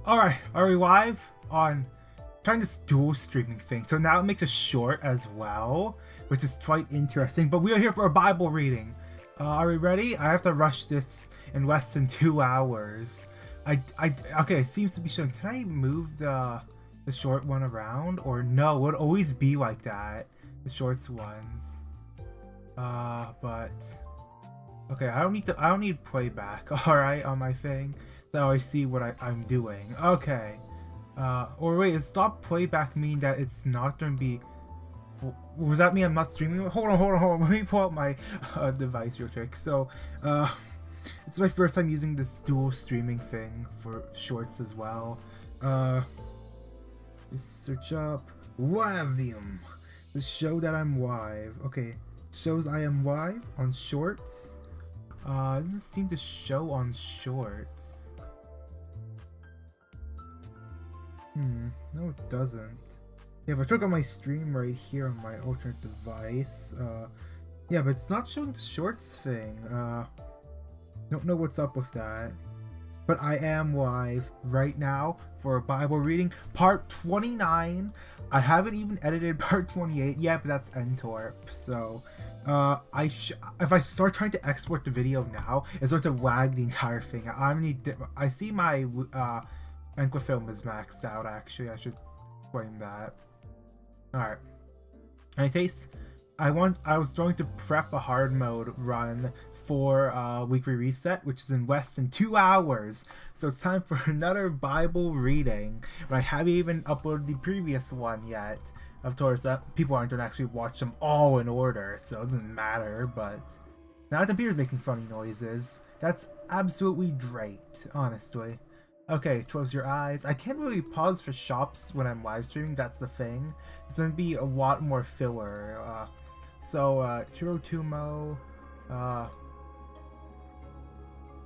Alright, are we live on trying this dual streaming thing? So now it makes a short as well, which is quite interesting. But we are here for a Bible reading. Are we ready? I have to rush this in less than 2 hours. Okay, it seems to be showing. Can I move the short one around? Or no, it would always be like that. The shorts ones. But okay, I don't need playback, alright, on my thing. So I see what I'm doing. Okay. Or wait, does stop playback mean that it's not gonna be... Was that mean I'm not streaming? Hold on. Let me pull out my device real quick. So, it's my first time using this dual streaming thing for shorts as well. Just search up Wavium. The show that I'm live. Okay, it shows I am live on shorts. It doesn't seem to show on shorts. No it doesn't. Yeah, if I click on my stream right here on my alternate device, yeah, but it's not showing the shorts thing. Don't know what's up with that. But I am live right now for a Bible reading, part 29. I haven't even edited part 28 yet, but that's Ntorp. So, if I start trying to export the video now, it starts to lag the entire thing. I see my Enquifilm is maxed out. Actually, I should claim that. Alright. In any case, I was going to prep a hard mode run for weekly reset, which is in less than 2 hours. So it's time for another Bible reading. But I haven't even uploaded the previous one yet. Of course, people aren't going to actually watch them all in order, so it doesn't matter. But now the computer's making funny noises. That's absolutely great, honestly. Okay, close your eyes. I can't really pause for shops when I'm live streaming, that's the thing. It's going to be a lot more filler. KuroKumo,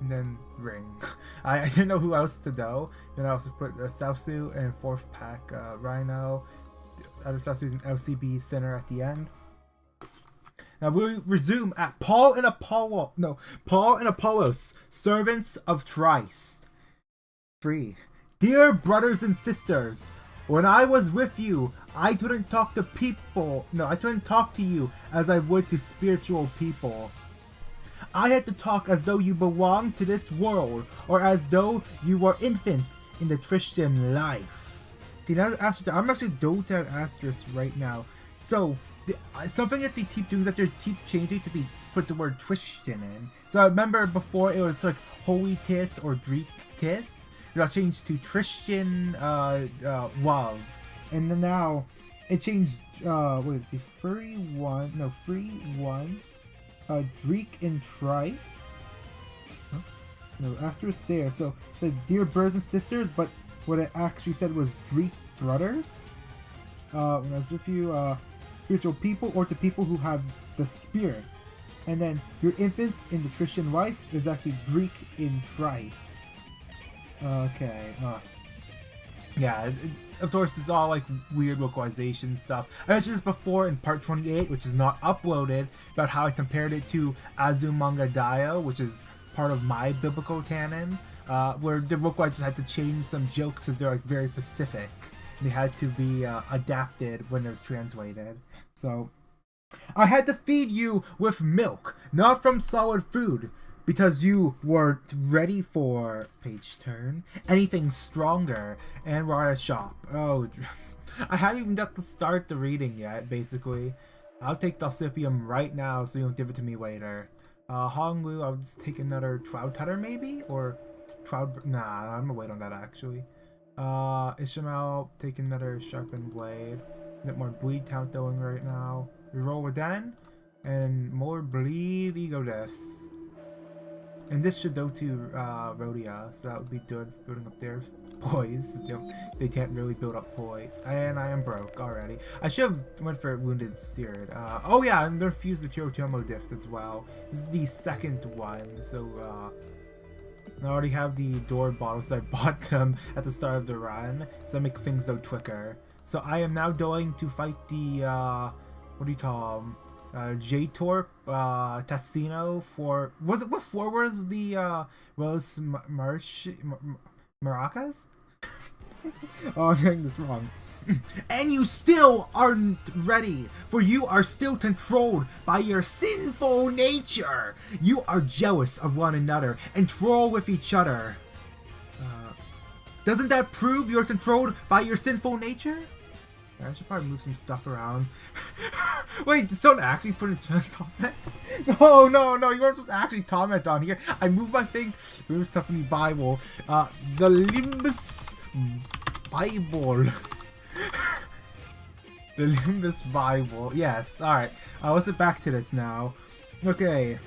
and then Ring. I didn't know who else to do. Then I also put Sousu and 4th pack Rhino. Other Sousu's an LCB center at the end. Now we'll resume at Paul and Apollos, servants of Christ. 3. Dear brothers and sisters, when I was with you, I couldn't talk to you as I would to spiritual people. I had to talk as though you belonged to this world, or as though you were infants in the Christian life. Okay, now I'm actually going to ask this right now. So, something that they keep doing is that they keep changing to put the word Christian in. So I remember before it was like Holy Kiss or Greek Kiss. It got changed to Christian love, and then now it changed. Let's see, free one, Greek in Christ. Huh? No, asterisk there. So it said dear brothers and sisters, but what it actually said was Greek brothers. When I was with you, spiritual people, or to people who have the Spirit, and then your infants in the Christian life is actually Greek in Christ. Okay, yeah, of course it's all like weird localization stuff. I mentioned this before in part 28, which is not uploaded, about how I compared it to Azumanga Daioh, which is part of my biblical canon, where the localizers had to change some jokes because they're like very specific. And they had to be adapted when it was translated. So, I had to feed you with milk, not from solid food, because you weren't ready for, page turn, anything stronger, and we're at a shop. Oh, I haven't even got to start the reading yet, basically. I'll take Dosipium right now so you don't give it to me later. Honglu, I'll just take another Cloud Cutter maybe? Or Cloud... Nah, I'm gonna wait on that actually. Ishmael, take another Sharpened Blade. A bit more bleed count going right now. Reroll again, and more bleed ego deaths. And this should go to Rhodia, so that would be good building up their poise. They can't really build up poise. And I am broke already. I should have went for Wounded Seared. Oh yeah, and they're fused the KuroKumo Dift as well. This is the second one, so I already have the door bottles. I bought them at the start of the run, so I make things go quicker. So I am now going to fight the, what do you call them? J-Torp, Tassino for... What floor was the, Rose Maracas? Oh, I'm getting this wrong. And you still aren't ready, for you are still controlled by your sinful nature. You are jealous of one another and troll with each other. Doesn't that prove you're controlled by your sinful nature? I should probably move some stuff around. Wait, did someone actually put a comment? No, you weren't supposed to actually comment on here. I moved my thing, moved stuff in the Bible. The Limbus Bible. The Limbus Bible. Yes, alright. Let's get back to this now. Okay.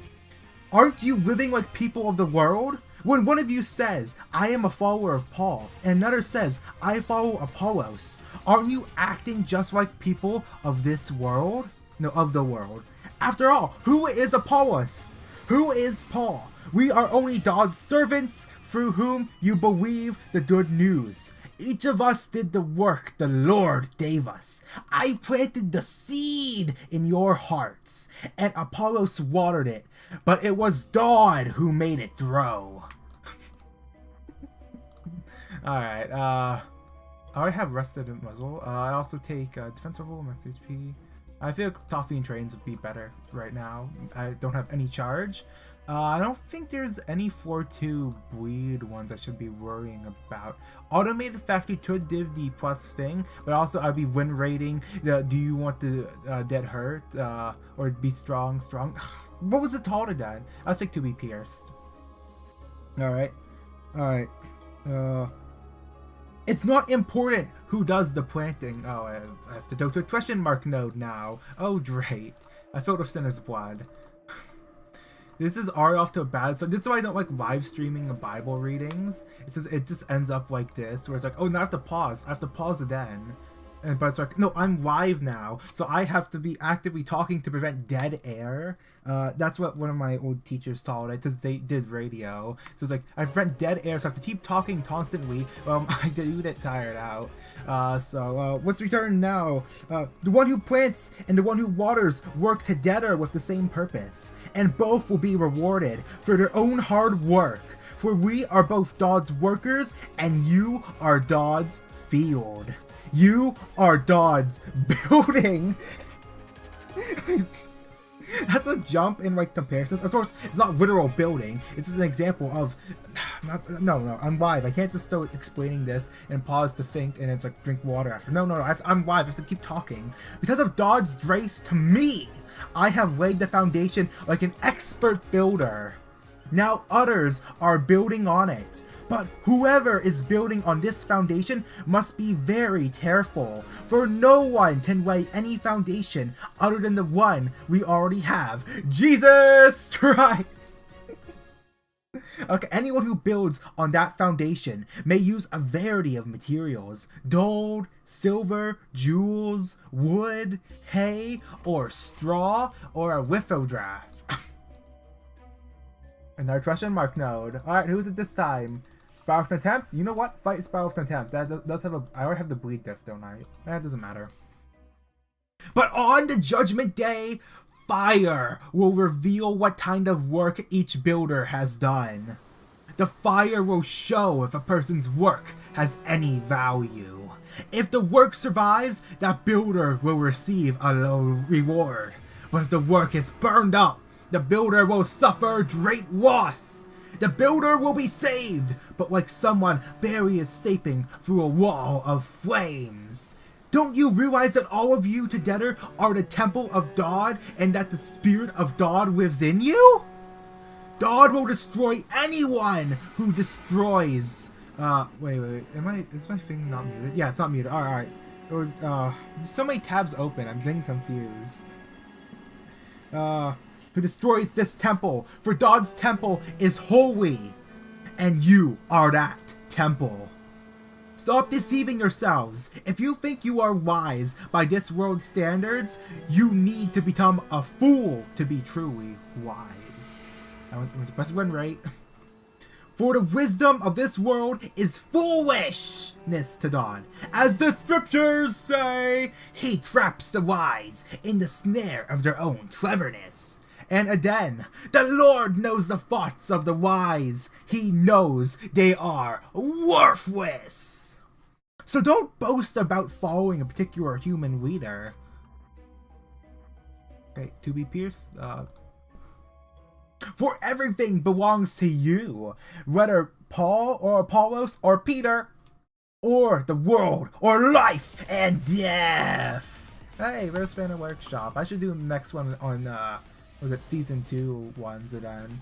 Aren't you living like people of the world? When one of you says, I am a follower of Paul, and another says, I follow Apollos, aren't you acting just like people of this world? No, of the world. After all, who is Apollos? Who is Paul? We are only God's servants through whom you believe the good news. Each of us did the work the Lord gave us. I planted the seed in your hearts, and Apollos watered it, but it was God who made it grow. Alright, I already have rested in muzzle. I also take defensive roll, max HP. I feel like Toffee and Trains would be better right now. I don't have any charge. I don't think there's any 4-2 bleed ones I should be worrying about. Automated Factory could give the plus thing, but also I'd be win rating. Do you want to dead hurt or be strong? What was the taller then? I'll take to be pierced. Alright. It's not important who does the planting. Oh, I have to go to a question mark node now. Oh, great. I filled with sinner's blood. This is already off to a bad start. This is why I don't like live streaming the Bible readings. It just ends up like this, where it's like, oh, now I have to pause. I have to pause again. But it's like, no, I'm live now, so I have to be actively talking to prevent dead air. That's what one of my old teachers taught it, because they did radio. So it's like, I prevent dead air, so I have to keep talking constantly. I do get tired out. Let's return now. The one who plants and the one who waters work together with the same purpose, and both will be rewarded for their own hard work. For we are both God's workers, and you are God's field. You are God's building. That's a jump in like comparisons. Of course, it's not literal building. It's just an example of. No, I'm live. I can't just start explaining this and pause to think and it's like drink water after. No, I'm live. I have to keep talking. Because of God's grace to me, I have laid the foundation like an expert builder. Now others are building on it. But whoever is building on this foundation must be very careful, for no one can lay any foundation other than the one we already have, Jesus Christ! Okay, anyone who builds on that foundation may use a variety of materials: gold, silver, jewels, wood, hay, or straw, or a lithograph. Another question mark node. Alright, who's it this time? Spiral of Contempt? You know what? Fight Spiral of Contempt. That does have a... I already have the bleed diff, don't I? That doesn't matter. But on the Judgment Day, fire will reveal what kind of work each builder has done. The fire will show if a person's work has any value. If the work survives, that builder will receive a low reward. But if the work is burned up, the builder will suffer great loss. The builder will be saved, but like someone barely escaping through a wall of flames. Don't you realize that all of you together are the temple of God and that the Spirit of God lives in you? God will destroy anyone who destroys... wait. Is my thing not muted? Yeah, it's not muted. Alright. It was, there's so many tabs open, I'm getting confused. Who destroys this temple, for God's temple is holy, and you are that temple. Stop deceiving yourselves. If you think you are wise by this world's standards, you need to become a fool to be truly wise. I went to press one right. For the wisdom of this world is foolishness to God. As the scriptures say, he traps the wise in the snare of their own cleverness. And again, the Lord knows the thoughts of the wise. He knows they are worthless. So don't boast about following a particular human leader. Okay, to be pierced. For everything belongs to you, whether Paul or Apollos or Peter, or the world, or life and death. Hey, Rose Banner Workshop. I should do the next one on, was it season 2 ones again?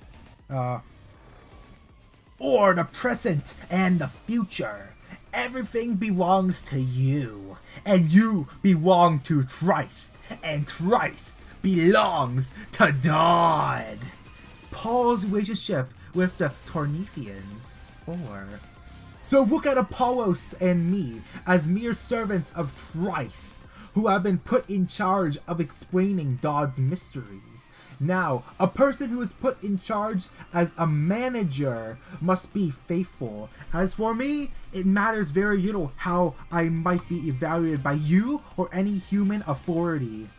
Or the present and the future. Everything belongs to you, and you belong to Christ, and Christ belongs to God. Paul's relationship with the Tornifians. 4. So look at Apollos and me as mere servants of Christ, who have been put in charge of explaining God's mysteries. Now, a person who is put in charge as a manager must be faithful. As for me, it matters very little how I might be evaluated by you or any human authority.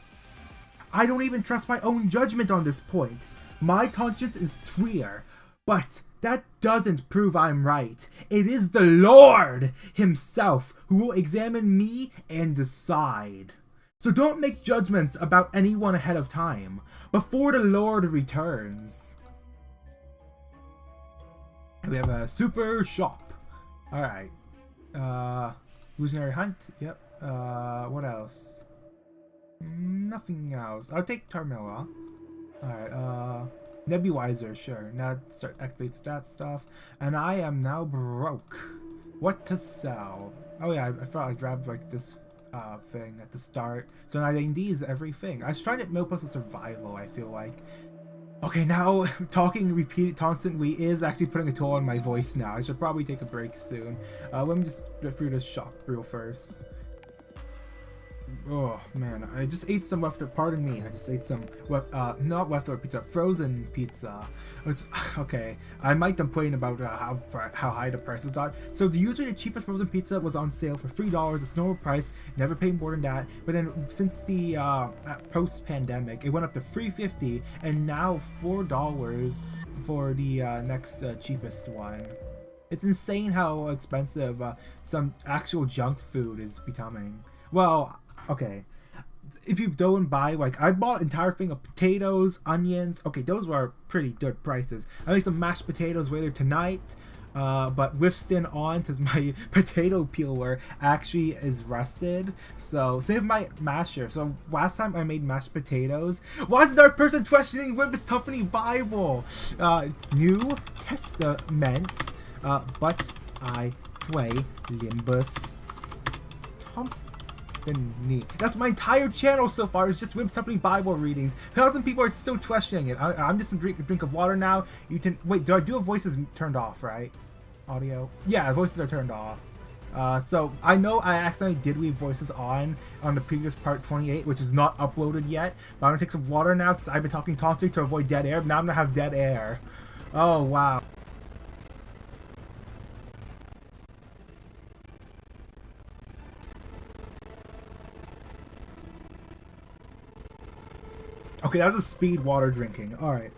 I don't even trust my own judgment on this point. My conscience is clear, but that doesn't prove I'm right. It is the Lord himself who will examine me and decide. So don't make judgments about anyone ahead of time, before the Lord returns. We have a super shop. Alright. Illusionary hunt. Yep. What else? Nothing else. I'll take Tarmilla. Alright, Nebulizer, sure. Now start activates that stuff. And I am now broke. What to sell? Oh yeah, I thought I grabbed like this thing at the start. So now I need these everything. I was trying to Milpost of Survival, I feel like. Okay, now talking repeated constantly is actually putting a toll on my voice now. I should probably take a break soon. Let me just get through this shop real first. Oh man, I just ate some leftover. Pardon me. I just ate some not leftover pizza, frozen pizza. It's okay. I might complain about how high the prices got. So usually the cheapest frozen pizza was on sale for $3. It's normal price. Never paid more than that. But then since the post-pandemic, it went up to $3.50 and now $4 for the next cheapest one. It's insane how expensive some actual junk food is becoming. Well, okay, if you go and buy, like, I bought an entire thing of potatoes, onions. Okay, those were pretty good prices. I made some mashed potatoes later tonight, but with Stin on, because my potato peeler actually is rusted. So, same with my masher. So, last time I made mashed potatoes, why is there a person questioning Limbus Company Bible? New Testament, but I play Limbus That's my entire channel so far. It's just Limbus Company Bible readings. 1,000 people are still questioning it. I'm just gonna drink of water now. You can wait. Do I do have voices turned off? Right? Audio. Yeah, voices are turned off. So I know I accidentally did leave voices on the previous part 28, which is not uploaded yet. But I'm gonna take some water now because I've been talking constantly to avoid dead air. But now I'm gonna have dead air. Oh wow. Okay, that was a speed water drinking. Alright.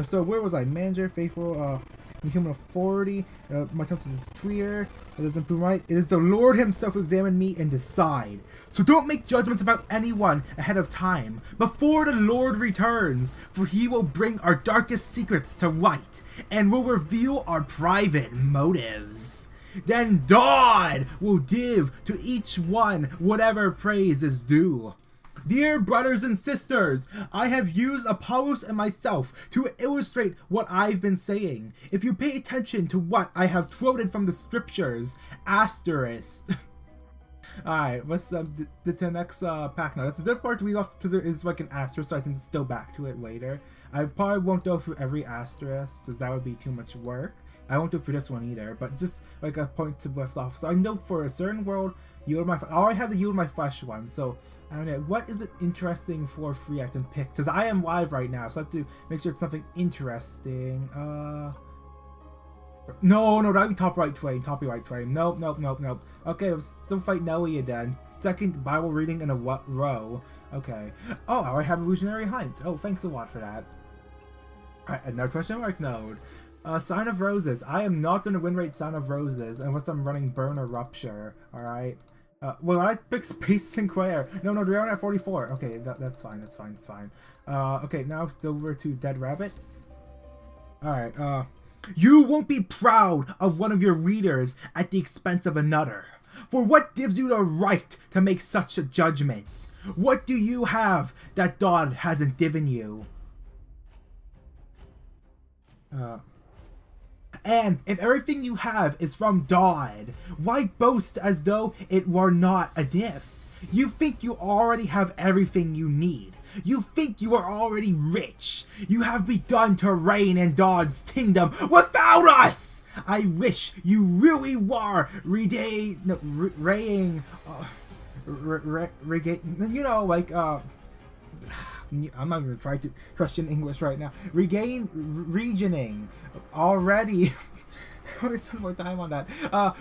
So where was I? Manager, faithful, human authority. My conscience is clear. It doesn't prove right. It is the Lord himself who examine me and decide. So don't make judgments about anyone ahead of time, before the Lord returns, for he will bring our darkest secrets to light, and will reveal our private motives. Then God will give to each one whatever praise is due. Dear brothers and sisters, I have used Apollos and myself to illustrate what I've been saying. If you pay attention to what I have quoted from the scriptures, asterisk. Alright, what's the next pack now? That's a good part to leave off because there is like an asterisk, so I can still back to it later. I probably won't go through every asterisk because that would be too much work. I won't do it for this one either, but just like a point to left off. So I know for a certain world, yield my I already have the yield my flesh one, so I don't know, what is it interesting for free I can pick? Because I am live right now, so I have to make sure it's something interesting. No, that'd be top right frame. Nope. Okay, let's still fight Nelly then. Second Bible reading in a row. Okay. Oh, I have Illusionary Hunt. Oh, thanks a lot for that. Alright, another question mark node. Sign of Roses. I am not going to win rate Sign of Roses unless I'm running Burn or Rupture, alright? Well, I pick Space Sinclair. No, they're on at 44. Okay, that's fine, that's fine, it's fine. Okay, now over to Dead Rabbits. Alright, you won't be proud of one of your readers at the expense of another. For what gives you the right to make such a judgment? What do you have that God hasn't given you? And if everything you have is from God, why boast as though it were not a gift? You think you already have everything you need. You think you are already rich. You have begun to reign in God's kingdom without us! I wish you really were regain, you know, like, I'm not gonna try to question English right now. Regioning already. I want to spend more time on that.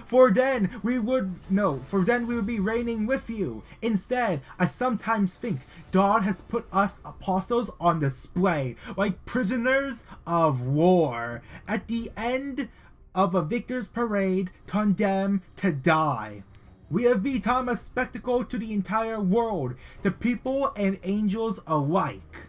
For then we would be reigning with you. Instead, I sometimes think God has put us apostles on display, like prisoners of war. At the end of a victor's parade, condemned to die. We have become a spectacle to the entire world, to people and angels alike.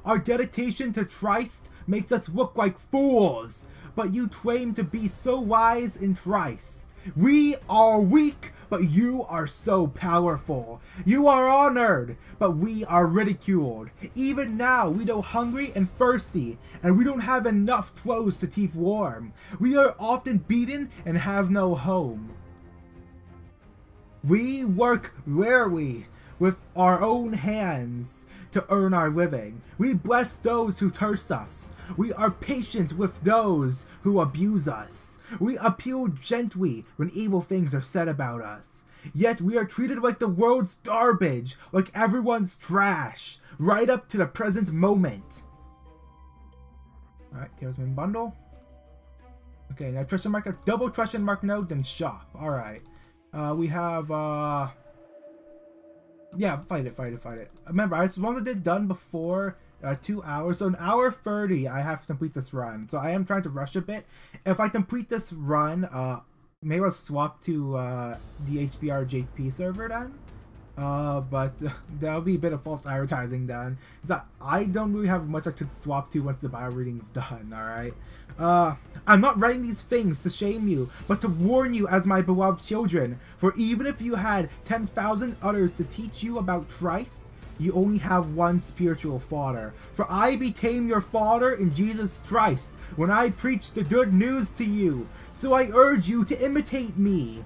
Our dedication to Christ makes us look like fools, but you claim to be so wise in Christ. We are weak, but you are so powerful. You are honored, but we are ridiculed. Even now, we go hungry and thirsty, and we don't have enough clothes to keep warm. We are often beaten and have no home. We work rarely with our own hands to earn our living. We bless those who curse us. We are patient with those who abuse us. We appeal gently when evil things are said about us. Yet we are treated like the world's garbage, like everyone's trash, right up to the present moment. Alright, Talisman Bundle. Okay, now question mark, a double question mark node, then shop. Alright. We have, yeah, fight it. Remember, I wanted it done before 2 hours, so an hour 30 I have to complete this run. So I am trying to rush a bit. If I complete this run, maybe I'll swap to the HBR JP server then. But that'll be a bit of false advertising then. Because I don't really have much I could swap to once the bio reading's done, alright? I'm not writing these things to shame you, but to warn you as my beloved children. For even if you had 10,000 others to teach you about Christ, you only have one spiritual father. For I became your father in Jesus Christ when I preached the good news to you. So I urge you to imitate me.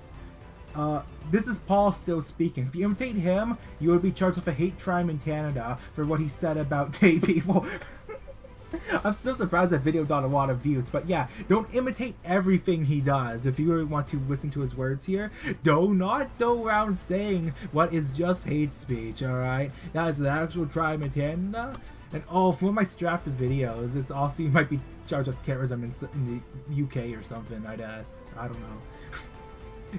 This is Paul still speaking. If you imitate him, you would be charged with a hate crime in Canada for what he said about gay people. I'm still surprised that video got a lot of views, but yeah, don't imitate everything he does. If you really want to listen to his words here, do not go around saying what is just hate speech, alright? That is an actual crime in Canada. And oh, for my strapped videos, it's also, you might be charged with terrorism in the UK or something, I guess. I don't know.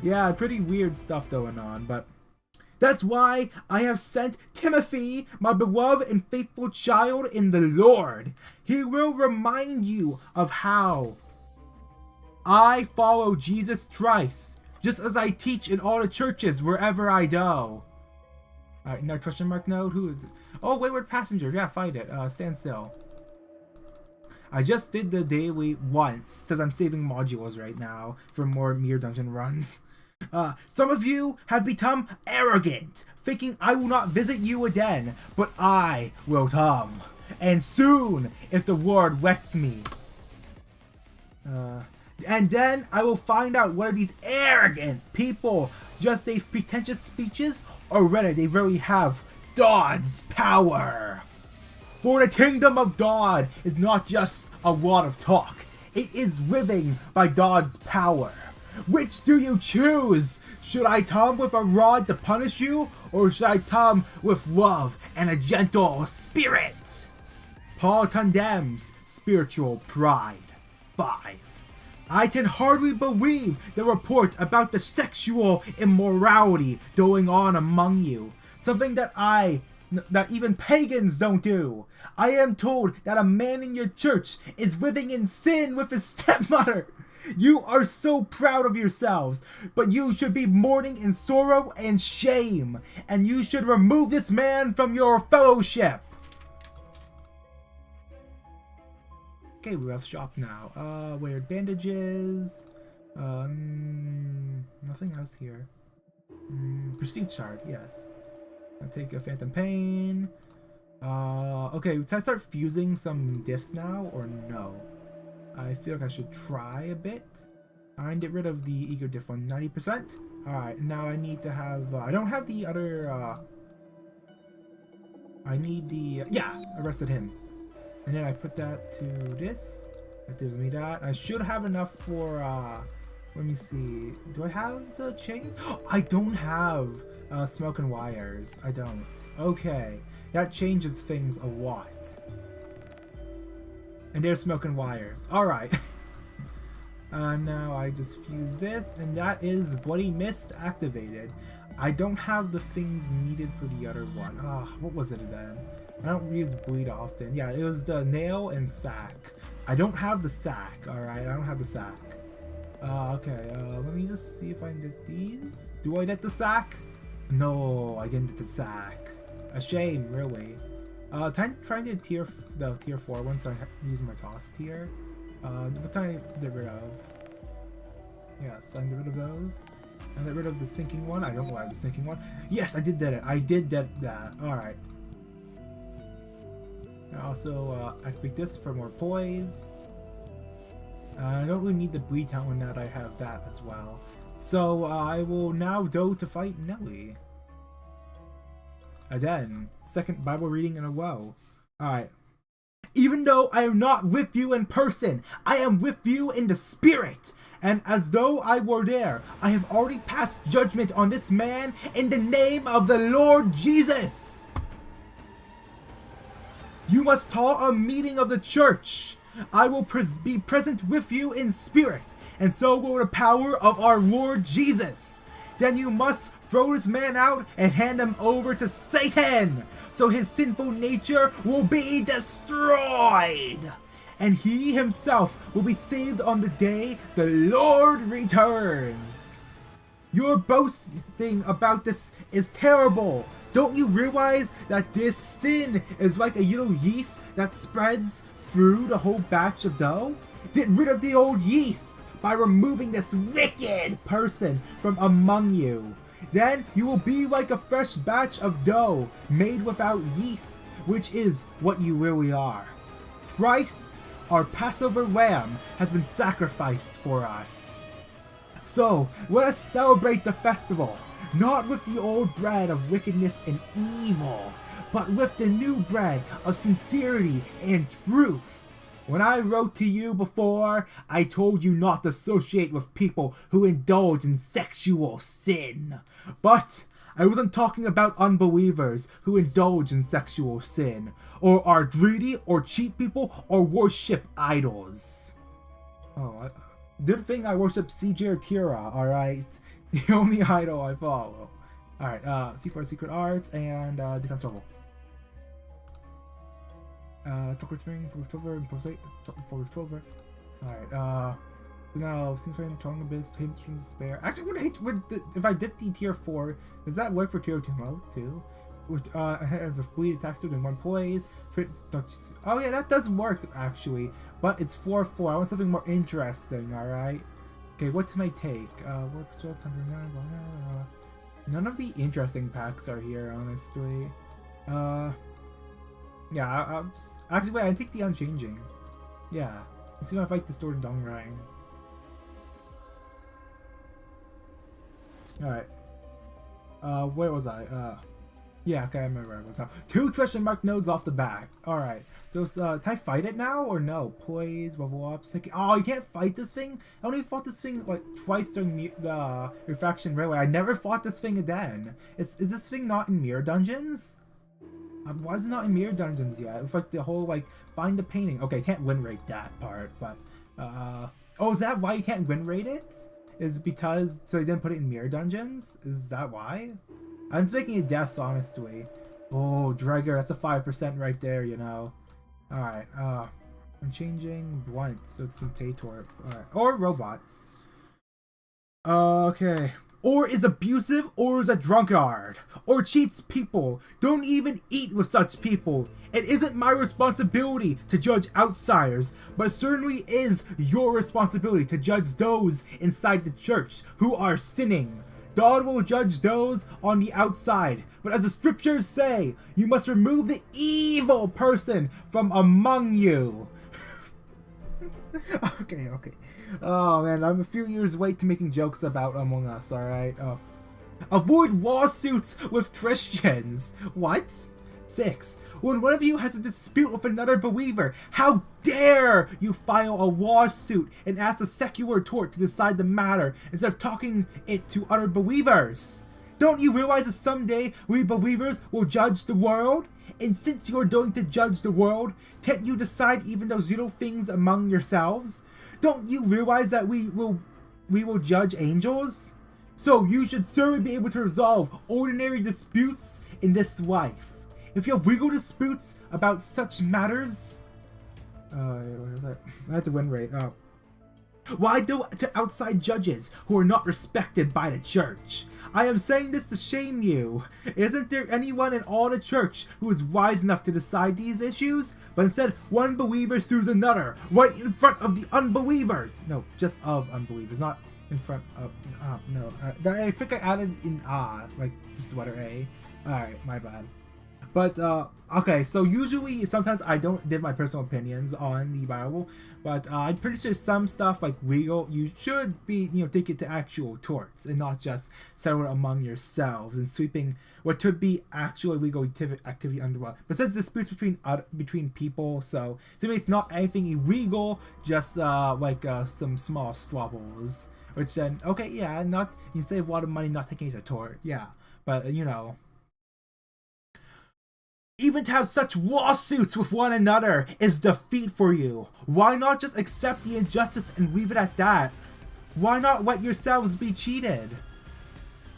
Yeah, pretty weird stuff going on, but that's why I have sent Timothy, my beloved and faithful child in the Lord. He will remind you of how I follow Jesus Christ, just as I teach in all the churches wherever I go. Alright, now question mark node, who is it? Oh, Wayward Passenger, yeah, fight it, stand still. I just did the daily once, because I'm saving modules right now for more Mere Dungeon runs. Some of you have become arrogant, thinking I will not visit you again, but I will come. And soon, if the Lord lets me. And then I will find out whether these arrogant people just say pretentious speeches, or whether they really have God's power. For the kingdom of God is not just a lot of talk. It is living by God's power. Which do you choose? Should I come with a rod to punish you, or should I come with love and a gentle spirit? Paul condemns spiritual pride. 5. I can hardly believe the report about the sexual immorality going on among you. Something that I that even pagans don't do. I am told that a man in your church is living in sin with his stepmother. You are so proud of yourselves, but you should be mourning in sorrow and shame, and you should remove this man from your fellowship. Okay, we have shop now. Weird bandages. Nothing else here. Prestige shard, yes. I'll take a phantom pain. Okay, should I start fusing some diffs now or no? I feel like I should try a bit. I get rid of the ego diff on 90%. Alright, now I need to have, I don't have the other, I need the, yeah, arrested him. And then I put that to this. That gives me that. I should have enough for, let me see. Do I have the chains? I don't have smoke and wires. I don't. Okay. That changes things a lot. And there's smoke and wires. Alright. Now I just fuse this. And that is Bloody Mist activated. I don't have the things needed for the other one. What was it then? I don't use bleed often. Yeah, it was the nail and sack. I don't have the sack, alright? I don't have the sack. Okay, let me just see if I can get these. Do I get the sack? No, I didn't get the sack. A shame, really. Trying to tier 4 ones, so I'm using my toss tier. What can I get rid of? Yes, I can get rid of those. I get rid of the sinking one. I don't like the sinking one. Yes, I did get it. I did get that. Alright. I also activate this for more poise. I don't really need the bleed talent now that I have that as well. So I will now go to fight Nelly. Again, second Bible reading in a row. Alright. Even though I am not with you in person, I am with you in the spirit. And as though I were there, I have already passed judgment on this man in the name of the Lord Jesus. You must call a meeting of the church. I will be present with you in spirit, and so will the power of our Lord Jesus. Then you must throw this man out and hand him over to Satan, so his sinful nature will be destroyed. And he himself will be saved on the day the Lord returns. Your boasting about this is terrible. Don't you realize that this sin is like a little yeast that spreads through the whole batch of dough? Get rid of the old yeast by removing this wicked person from among you. Then you will be like a fresh batch of dough made without yeast, which is what you really are. Christ, our Passover lamb, has been sacrificed for us. So let us celebrate the festival, not with the old bread of wickedness and evil, but with the new bread of sincerity and truth. When I wrote to you before, I told you not to associate with people who indulge in sexual sin. But I wasn't talking about unbelievers who indulge in sexual sin, or are greedy or cheat people or worship idols. Good thing I worship CJ or Tira, alright? The only idol I follow. Alright, C4 Secret Arts and Defense Level. Chocolate Spring, Clover, and Clover. Alright, now, Since I'm Tongue Abyss, Hints from Despair. Actually, if I did the tier 4, does that work for tier 2 mode too? I have a bleed attacks to in one poise. Oh yeah, that does work actually, but it's 4/4. I want something more interesting. All right. Okay, what can I take? Work spells, none of the interesting packs are here, honestly. Yeah, actually wait, I take the Unchanging. Yeah, let's see if I fight the Sword Dongrang. Alright. Where was I? Yeah, okay, I remember where I was now. 2 question mark nodes off the back. Alright. So, can I fight it now or no? Poise, level up, sinking. Oh, you can't fight this thing? I only fought this thing like twice during the Refraction Railway. I never fought this thing again. Is this thing not in Mirror Dungeons? Why is it not in Mirror Dungeons yet? It's like the whole, like, find the painting. Okay, can't win rate that part, but, oh, is that why you can't win rate it? Is because, so they didn't put it in Mirror Dungeons? Is that why? I'm just making a guess, honestly. Oh, Dregger, that's a 5% right there, you know. Alright, I'm changing blunt, so it's some Tatorp. Alright, or robots. Okay. Or is abusive, or is a drunkard, or cheats people. Don't even eat with such people. It isn't my responsibility to judge outsiders, but it certainly is your responsibility to judge those inside the church who are sinning. God will judge those on the outside, but as the scriptures say, you must remove the evil person from among you. Okay. Oh man, I'm a few years late to making jokes about Among Us, alright? Avoid lawsuits with Christians. What? 6. When one of you has a dispute with another believer, how dare you file a lawsuit and ask a secular court to decide the matter instead of talking it to other believers? Don't you realize that someday we believers will judge the world? And since you are going to judge the world, can't you decide even those little things among yourselves? Don't you realize that we will judge angels? So you should certainly be able to resolve ordinary disputes in this life. If you have legal disputes about such matters, I have to win rate. Why go to outside judges who are not respected by the church? I am saying this to shame you. Isn't there anyone in all the church who is wise enough to decide these issues? But instead, one believer sues another, right in front of the unbelievers. No, just of unbelievers, not in front of, no. I think I added in like just the letter A. Alright, my bad. But, okay, so usually, sometimes I don't give my personal opinions on the Bible, but I'm pretty sure some stuff like legal, you should be, take it to actual torts and not just settle it among yourselves and sweeping what could be actual illegal activity under law. But it says disputes between people, so it's not anything illegal, just some small squabbles. Which then, okay, yeah, you save a lot of money not taking it to tort, yeah, but even to have such lawsuits with one another is defeat for you. Why not just accept the injustice and leave it at that? Why not let yourselves be cheated?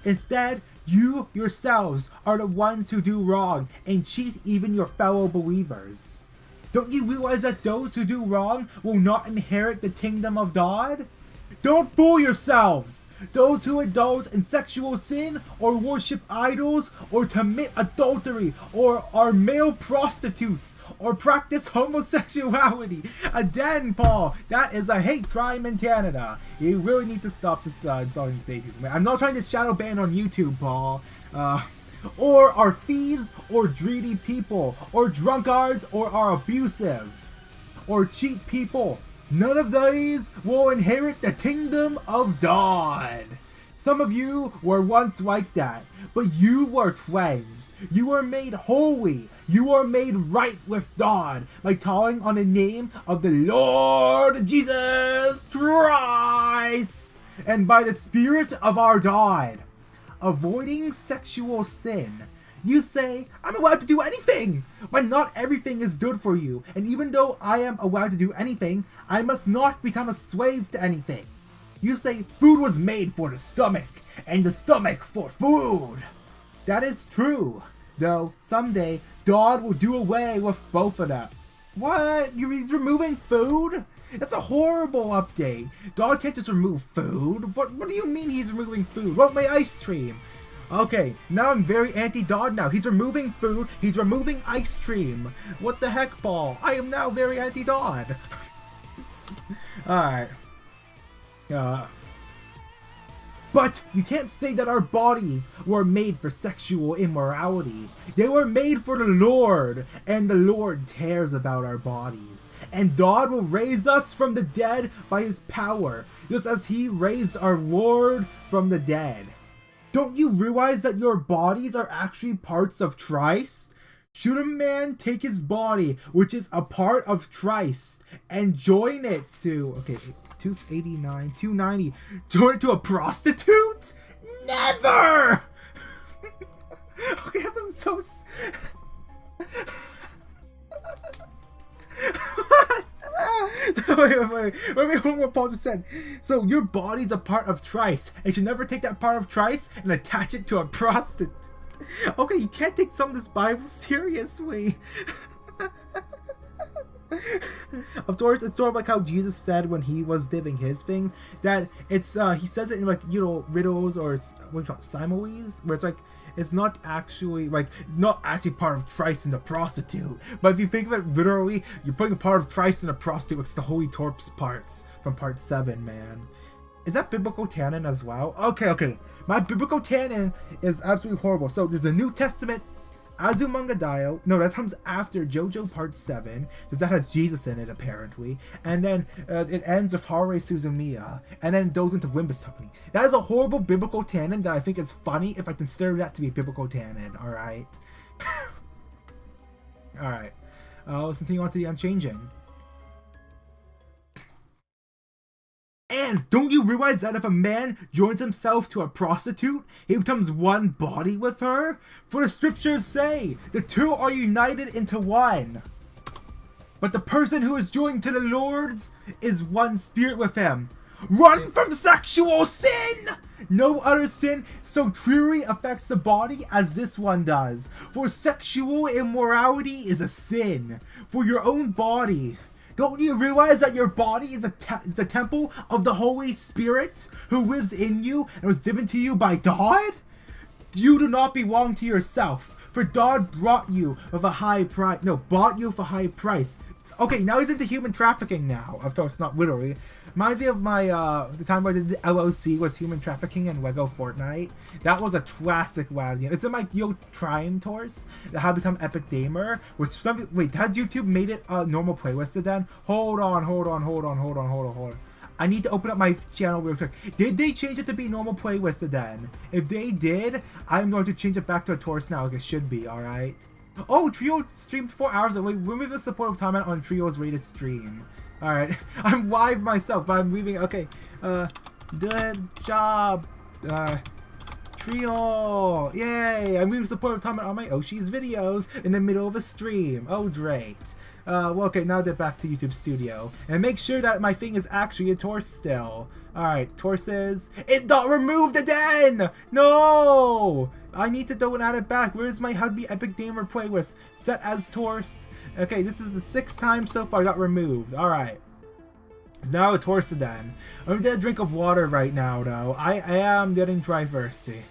Instead, you yourselves are the ones who do wrong and cheat even your fellow believers. Don't you realize that those who do wrong will not inherit the kingdom of God? Don't fool yourselves! Those who indulge in sexual sin, or worship idols, or commit adultery, or are male prostitutes, or practice homosexuality. Again, Paul, that is a hate crime in Canada. You really need to stop this insulting gay people. I'm not trying to shadow ban on YouTube, Paul. Or are thieves, or greedy people, or drunkards, or are abusive, or cheat people. None of these will inherit the kingdom of God. Some of you were once like that, but you were cleansed. You were made holy. You are made right with God by calling on the name of the Lord Jesus Christ and by the Spirit of our God. Avoiding sexual sin. You say, I'm allowed to do anything, but not everything is good for you. And even though I am allowed to do anything, I must not become a slave to anything. You say food was made for the stomach, and the stomach for food. That is true, though someday God will do away with both of them. What? He's removing food? That's a horrible update. God can't just remove food. What do you mean he's removing food? What, my ice cream? Okay, now I'm very anti-God now. He's removing food. He's removing ice cream. What the heck, Paul? I am now very anti-God. Alright. But you can't say that our bodies were made for sexual immorality. They were made for the Lord, and the Lord cares about our bodies. And God will raise us from the dead by his power, just as he raised our Lord from the dead. Don't you realize that your bodies are actually parts of Christ? Should a man take his body, which is a part of Christ, and join it to... Okay, 289, 290. Join it to a prostitute? Never! Okay, that's so... What? Wait, what Paul just said. So your body's a part of Christ, and you should never take that part of Christ and attach it to a prostitute. Okay, you can't take some of this Bible seriously. Of course, it's sort of like how Jesus said when he was giving his things, that it's he says it in like, you know, riddles or what do you call it, similes, where it's like it's not actually part of Christ and the prostitute. But if you think of it literally, you're putting a part of Christ and the prostitute, which is the Holy Corpse parts from part 7, man. Is that biblical canon as well? Okay. My biblical canon is absolutely horrible. So there's a New Testament Azumanga no, that comes after JoJo Part 7, because that has Jesus in it, apparently. And then it ends with Haruhi Suzumiya, and then it goes into Limbus Company. That is a horrible biblical canon that I think is funny if I consider that to be a biblical canon, alright? Alright. Let's continue on to the Unchanging. And don't you realize that if a man joins himself to a prostitute, he becomes one body with her? For the scriptures say, the two are united into one. But the person who is joined to the Lord's is one spirit with him. Run from sexual sin! No other sin so truly affects the body as this one does. For sexual immorality is a sin. For your own body. Don't you realize that your body is the temple of the Holy Spirit who lives in you and was given to you by God? You do not belong to yourself, for God bought you with a high price. No, bought you for a high price. Okay, now he's into human trafficking now. Of course, not literally. Reminds me of my, the time where I did the LOC was human trafficking in Lego Fortnite. That was a classic WoW game. It's in my Yo Trime course, How to Become Epic Gamer, which wait, had YouTube made it a normal playlist then? Hold on. I need to open up my channel real quick. Did they change it to be normal playlist then? If they did, I'm going to change it back to a course now, like it should be, alright? Oh, Trio streamed 4 hours away. Remove the support comment on Trio's latest stream. Alright, I'm live myself, but I'm leaving. Okay, good job, Trio. Yay, I'm leaving support comment on my Oshi's videos in the middle of a stream. Oh, great. Well, okay, now get back to YouTube Studio. And make sure that my thing is actually a torse still. Alright, torses. It got removed again! No! I need to go and add it back. Where's my How to Be Epic Gamer playlist? Set as torse. Okay, this is the 6th time so far it got removed. Alright. It's now a torse again. I'm gonna get a drink of water right now, though. I am getting dry thirsty.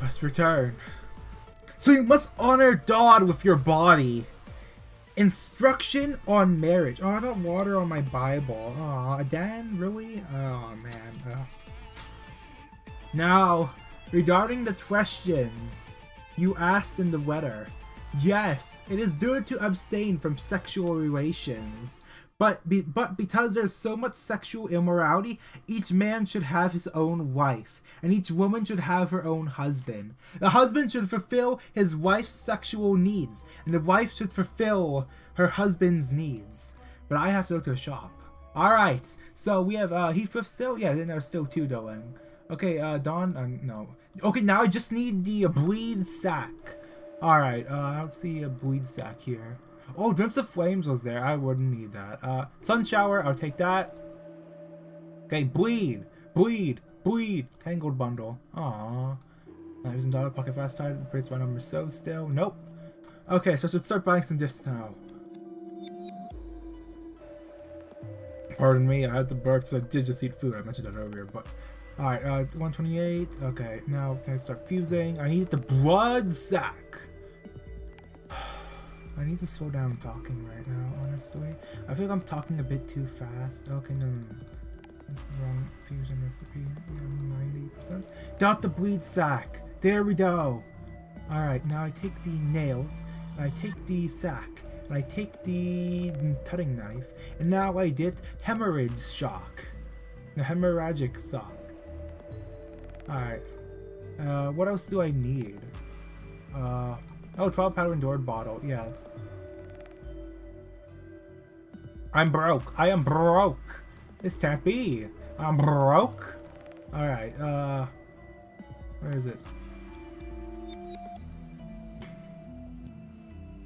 Let's return. So you must honor God with your body. Instruction on marriage. Oh, I got water on my Bible. Aw, Dan, really? Oh, man. Now, regarding the question you asked in the letter, yes, it is good to abstain from sexual relations. But because there's so much sexual immorality, each man should have his own wife, and each woman should have her own husband. The husband should fulfill his wife's sexual needs, and the wife should fulfill her husband's needs. But I have to go to a shop. Alright, so we have Heathcliff still? Yeah, then there's still 2 going. Okay, Dawn? No. Okay, now I just need the bleed sack. Alright, I don't see a bleed sack here. Oh, Glimpse of Flames was there. I wouldn't need that. Sun Shower, I'll take that. Okay, Bleed. Tangled Bundle. Aww. Knives and Dollar Pocket Fast Tide. Replace my number so still. Nope. Okay, so I should start buying some gifts now. Pardon me, I had the bird, so I did just eat food. I mentioned that earlier, but... Alright, 128. Okay, now time to start fusing. I need the blood sack. I need to slow down talking right now, honestly. I feel like I'm talking a bit too fast. Okay, no. That's the wrong fusion recipe. 90%. Got the bleed sack. There we go. Alright, now I take the nails, and I take the sack, and I take the cutting knife, and now I did hemorrhage shock. The hemorrhagic sock. Alright. What else do I need? Oh, 12 powder endured bottle. Yes. I'm broke. I am broke. This can't be. I'm broke. Alright, where is it?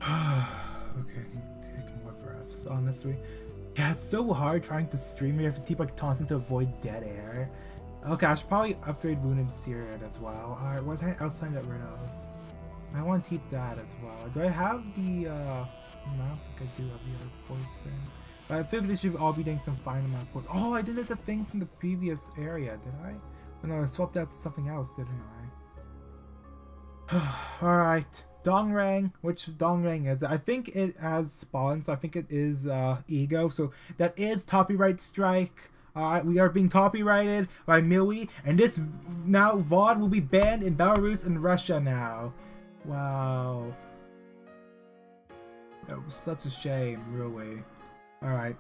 Okay, take more breaths, honestly. Yeah, it's so hard trying to stream. You have to keep like tossing to avoid dead air. Okay, I should probably upgrade Wound and Seared as well. Alright, what else can I get rid of? I want to keep that as well. Do I have the, no, I think I do have the other voice thing. But I feel they should all be doing some fine amount of. Oh, I did the thing from the previous area, did I? When I swapped out to something else, didn't I? Alright. Dongrang, which Dongrang is? I think it has spawned, so I think it is Ego. So that is copyright strike. Alright, we are being copyrighted by Millie, and this now VOD will be banned in Belarus and Russia now. Wow. That was such a shame, really. Alright.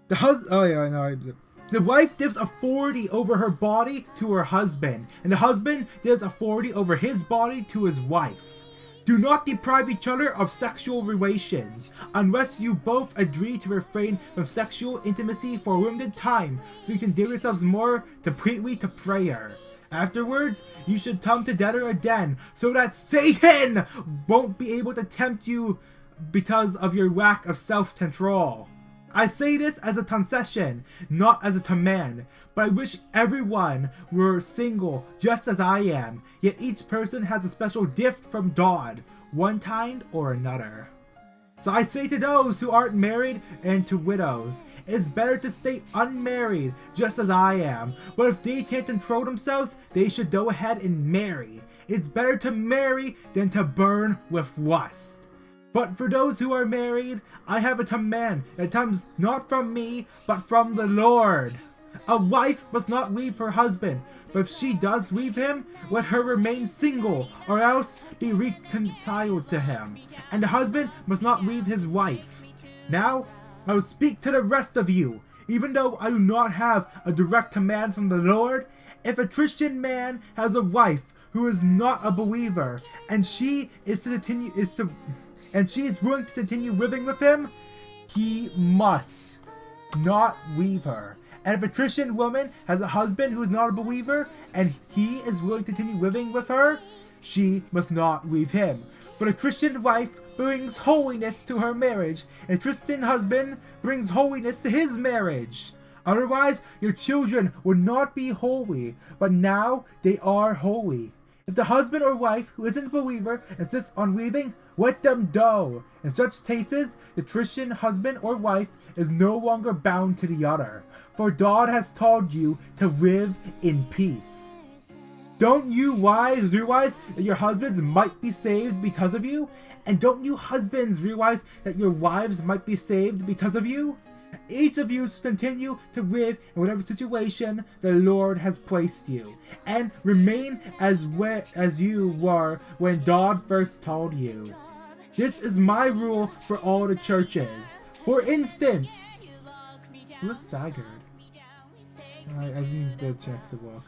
The wife gives authority over her body to her husband, and the husband gives authority over his body to his wife. Do not deprive each other of sexual relations, unless you both agree to refrain from sexual intimacy for a limited time, so you can give yourselves more completely to prayer. Afterwards, you should come together again, so that Satan won't be able to tempt you because of your lack of self-control. I say this as a concession, not as a command, but I wish everyone were single just as I am, yet each person has a special gift from God, one kind or another. So I say to those who aren't married and to widows, it's better to stay unmarried just as I am, but if they can't control themselves, they should go ahead and marry. It's better to marry than to burn with lust. But for those who are married, I have a command that comes not from me, but from the Lord. A wife must not leave her husband, but if she does leave him, let her remain single, or else be reconciled to him. And the husband must not leave his wife. Now, I will speak to the rest of you. Even though I do not have a direct command from the Lord, if a Christian man has a wife who is not a believer, and she is willing to continue living with him, he must not leave her. And if a Christian woman has a husband who is not a believer, and he is willing to continue living with her, she must not leave him. But a Christian wife brings holiness to her marriage, and a Christian husband brings holiness to his marriage. Otherwise, your children would not be holy, but now they are holy. If the husband or wife who isn't a believer insists on leaving, let them go. In such cases, the Christian husband or wife is no longer bound to the other, for God has told you to live in peace. Don't you wives realize that your husbands might be saved because of you? And don't you husbands realize that your wives might be saved because of you? Each of you should continue to live in whatever situation the Lord has placed you, and remain as you were when God first told you. This is my rule for all the churches. For instance, who was staggered? I didn't get a chance to look.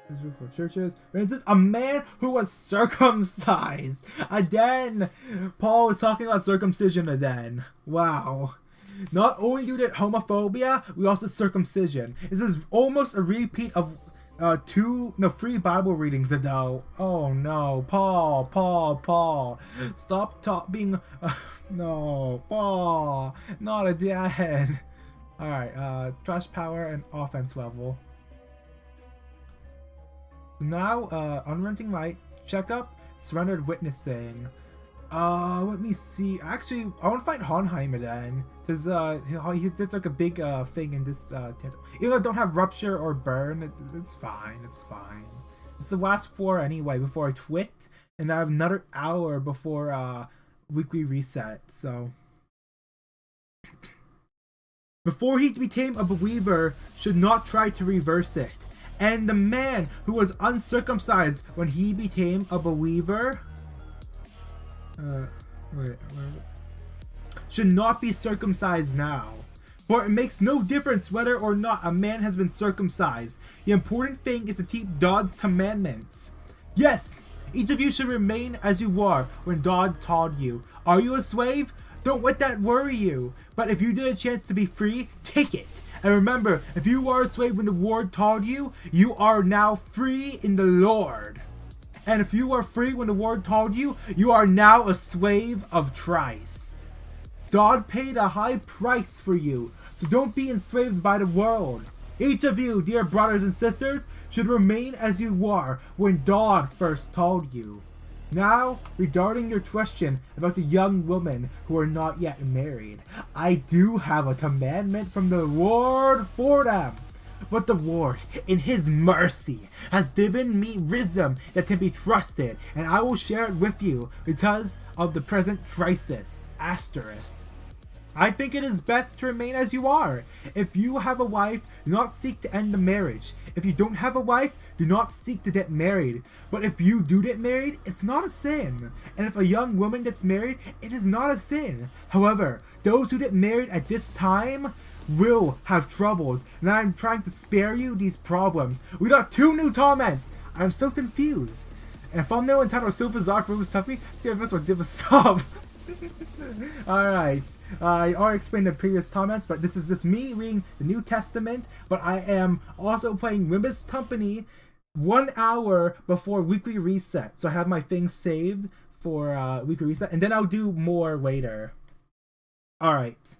This is for churches. For instance, a man who was circumcised. Again, Paul was talking about circumcision again. Wow. Not only do we get homophobia, we also circumcision. This is almost a repeat of 3 Bible readings ago. Oh no, Paul. Stop being, no, Paul, not again. Alright, trash power and offense level. Now, unrelenting light, checkup, surrendered witnessing. Let me see. Actually, I want to fight Honheim again, because he did like a big thing in this even though I don't have rupture or burn, it's fine. It's the last 4 anyway before I quit, and I have another hour before weekly reset. So before he became a believer, should not try to reverse it. And the man who was uncircumcised when he became a believer, should not be circumcised now. For it makes no difference whether or not a man has been circumcised. The important thing is to keep God's commandments. Yes, each of you should remain as you were when God taught you. Are you a slave? Don't let that worry you. But if you get a chance to be free, take it. And remember, if you were a slave when the Lord taught you, you are now free in the Lord. And if you are free when the Lord taught you, you are now a slave of Christ. God paid a high price for you, so don't be enslaved by the world. Each of you, dear brothers and sisters, should remain as you were when God first taught you. Now, regarding your question about the young women who are not yet married, I do have a commandment from the Lord for them. But the Lord, in His mercy, has given me wisdom that can be trusted, and I will share it with you because of the present crisis. Asterisk. I think it is best to remain as you are. If you have a wife, do not seek to end the marriage. If you don't have a wife, do not seek to get married. But if you do get married, it's not a sin. And if a young woman gets married, it is not a sin. However, those who get married at this time will have troubles, and I'm trying to spare you these problems. We got 2 new comments. I'm so confused. And thumbnail and title are so bizarre for something. Give us or give us sub. Alright. I already explained the previous comments, but this is just me reading the New Testament. But I am also playing Limbus Company 1 hour before weekly reset. So I have my things saved for weekly reset, and then I'll do more later. Alright.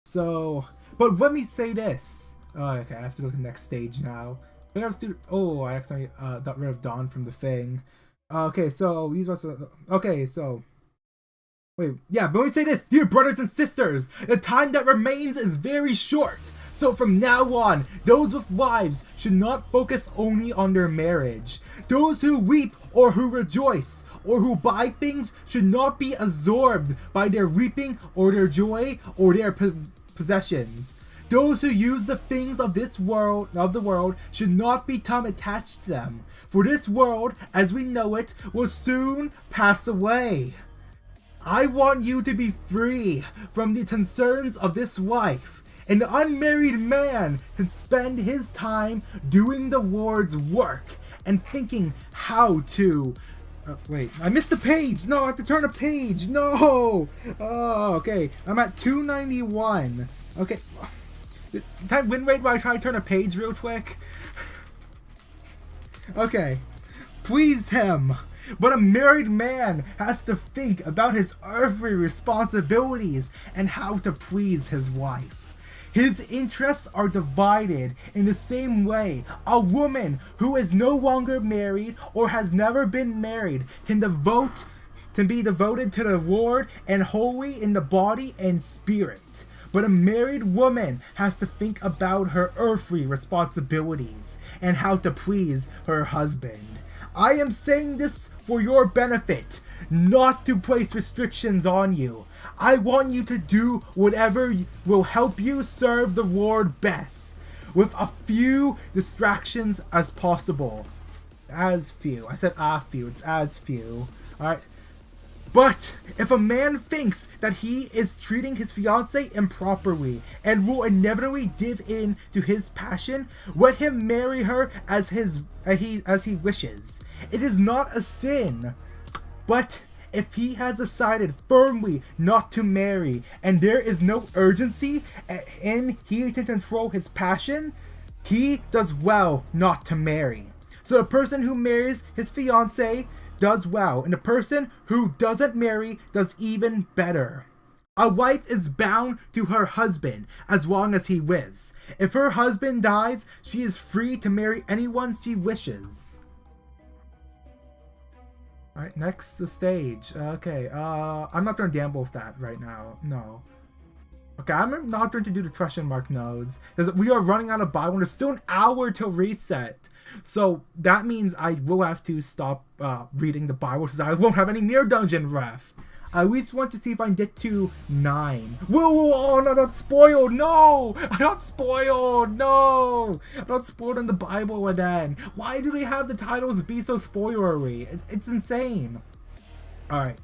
So, but let me say this. Oh, okay, I have to go to the next stage now. I accidentally got rid of Dawn from the thing. Okay, so these ones. Okay, so. Wait, yeah, but let me say this, dear brothers and sisters, the time that remains is very short. So from now on, those with wives should not focus only on their marriage. Those who weep or who rejoice or who buy things should not be absorbed by their weeping or their joy or their possessions. Those who use the things of the world should not become attached to them. For this world, as we know it, will soon pass away. I want you to be free from the concerns of this life. An unmarried man can spend his time doing the Lord's work and thinking how to... wait, I missed the page! No, I have to turn a page! No! Oh, okay. I'm at 291. Okay. Time win rate while I try to turn a page real quick. Okay. Please him. But a married man has to think about his earthly responsibilities and how to please his wife. His interests are divided in the same way. A woman who is no longer married or has never been married can be devoted to the Lord and holy in the body and spirit. But a married woman has to think about her earthly responsibilities and how to please her husband. I am saying this for your benefit, not to place restrictions on you. I want you to do whatever will help you serve the Lord best, with a few distractions as possible. As few. I said few. It's as few. Alright. But if a man thinks that he is treating his fiancée improperly and will inevitably give in to his passion, let him marry her as he wishes. It is not a sin. But if he has decided firmly not to marry and there is no urgency and he can control his passion, he does well not to marry. So the person who marries his fiancée does well, and the person who doesn't marry does even better. A wife is bound to her husband as long as he lives. If her husband dies, she is free to marry anyone she wishes. Alright, next the stage. Okay, I'm not going to gamble with that right now. No. Okay, I'm not going to do the question mark nodes, because we are running out of Bible, and there's still an hour till reset. So that means I will have to stop reading the Bible because I won't have any near dungeon left. I at least want to see if I can get to 9. Whoa, oh, no, not spoiled, no! I'm not spoiled, no! I'm not spoiled in the Bible again. Why do they have the titles be so spoilery? It's insane. Alright.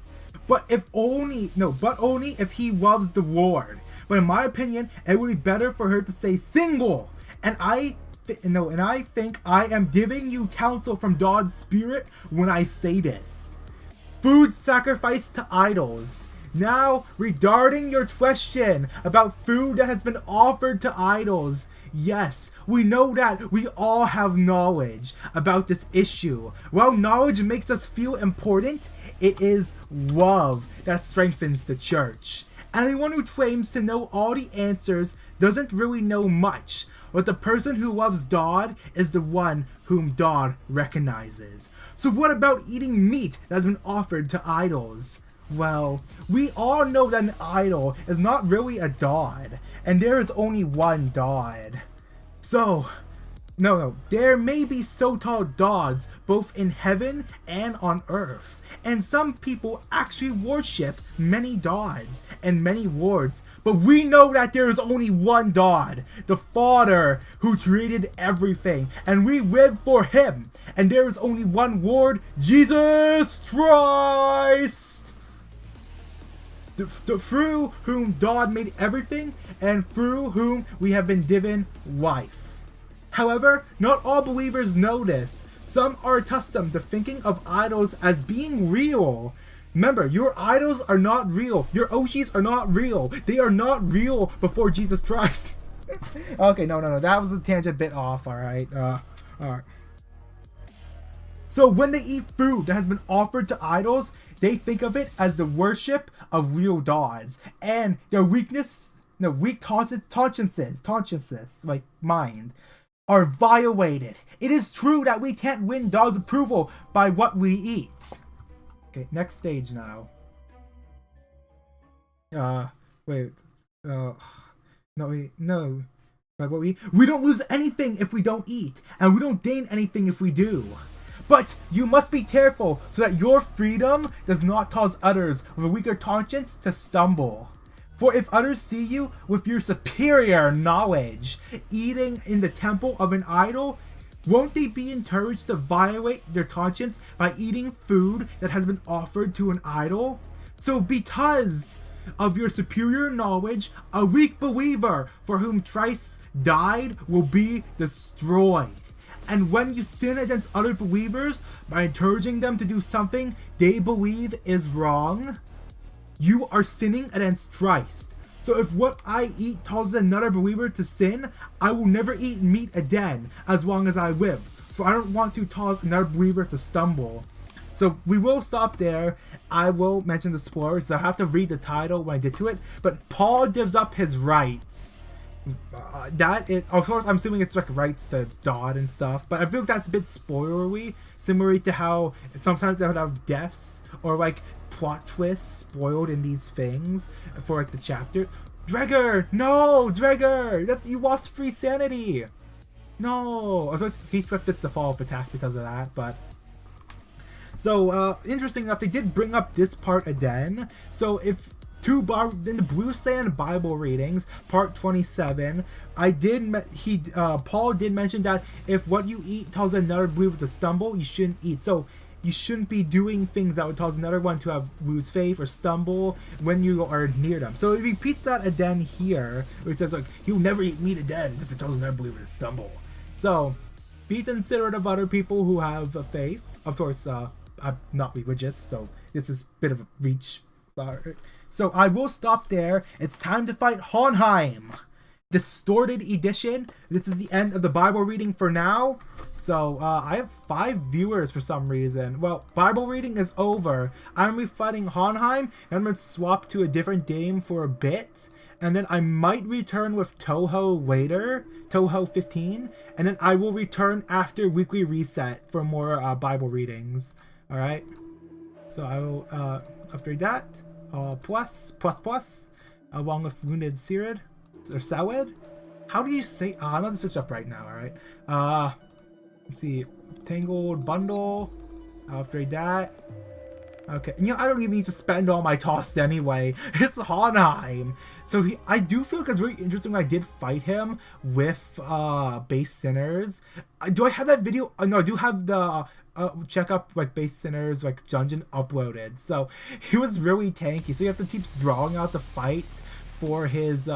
But only if he loves the Lord. But in my opinion, it would be better for her to stay single. And I think I am giving you counsel from God's Spirit when I say this. Food sacrificed to idols. Now, regarding your question about food that has been offered to idols, yes, we know that we all have knowledge about this issue. While knowledge makes us feel important, it is love that strengthens the church. Anyone who claims to know all the answers doesn't really know much, but the person who loves God is the one whom God recognizes. So what about eating meat that's been offered to idols? Well, we all know that an idol is not really a god, and there is only one god. So, there may be so-called gods both in heaven and on earth, and some people actually worship many gods and many lords, but we know that there is only one God, the Father, who created everything, and we live for Him, and there is only one Lord, Jesus Christ! Through whom God made everything, and through whom we have been given life. However, not all believers know this. Some are accustomed to thinking of idols as being real. Remember, your idols are not real. Your Oshis are not real. They are not real before Jesus Christ. Okay, no. That was a tangent bit off, alright? Alright. So when they eat food that has been offered to idols, they think of it as the worship of real gods. And their weak consciences, like mind, are violated. It is true that we can't win God's approval by what we eat. Okay, next stage now. We don't lose anything if we don't eat, and we don't gain anything if we do. But you must be careful so that your freedom does not cause others with a weaker conscience to stumble. For if others see you with your superior knowledge eating in the temple of an idol, won't they be encouraged to violate their conscience by eating food that has been offered to an idol? So because of your superior knowledge, a weak believer for whom Christ died will be destroyed. And when you sin against other believers by encouraging them to do something they believe is wrong, you are sinning against Christ. So if what I eat causes another believer to sin, I will never eat meat again as long as I live. For I don't want to cause another believer to stumble. So we will stop there. I will mention the spoilers. I have to read the title when I get to it. But Paul gives up his rights. That is, of course, I'm assuming it's like rights to God and stuff. But I feel like that's a bit spoilery, similar to how sometimes I would have deaths or like plot twists spoiled in these things for like the chapter. Dregger! No! Dregger! You lost free sanity! No! I was like, Heathcliff gets the follow-up attack because of that, but... So, interesting enough, they did bring up this part again. So, in the Blue Sand Bible readings, part 27, Paul did mention that if what you eat tells another believer to stumble, you shouldn't eat. So, you shouldn't be doing things that would cause another one to lose faith or stumble when you are near them. So it repeats that again here, where it says like, you'll never eat meat again if it tells another believer to stumble. So be considerate of other people who have a faith. Of course, I'm not religious, so this is a bit of a reach. So I will stop there. It's time to fight Hohenheim. Distorted edition. This is the end of the Bible reading for now. So I have 5 viewers for some reason. Well, Bible reading is over. I'm gonna be fighting Hohenheim, and I'm gonna swap to a different game for a bit, and then I might return with Toho later, Toho 15, and then I will return after weekly reset for more Bible readings. All right. So I will upgrade that. Plus, along with Wounded Sirid. Or Sawed? How do you say? I'm going to switch up right now, alright? Let's see. Tangled Bundle. I'll upgrade that. Okay. I don't even need to spend all my tossed anyway. It's Hohenheim. So I do feel like it's very interesting when I did fight him with base sinners. Do I have that video? No, I do have the check up like Base Sinner's like dungeon uploaded. So he was really tanky. So you have to keep drawing out the fight for his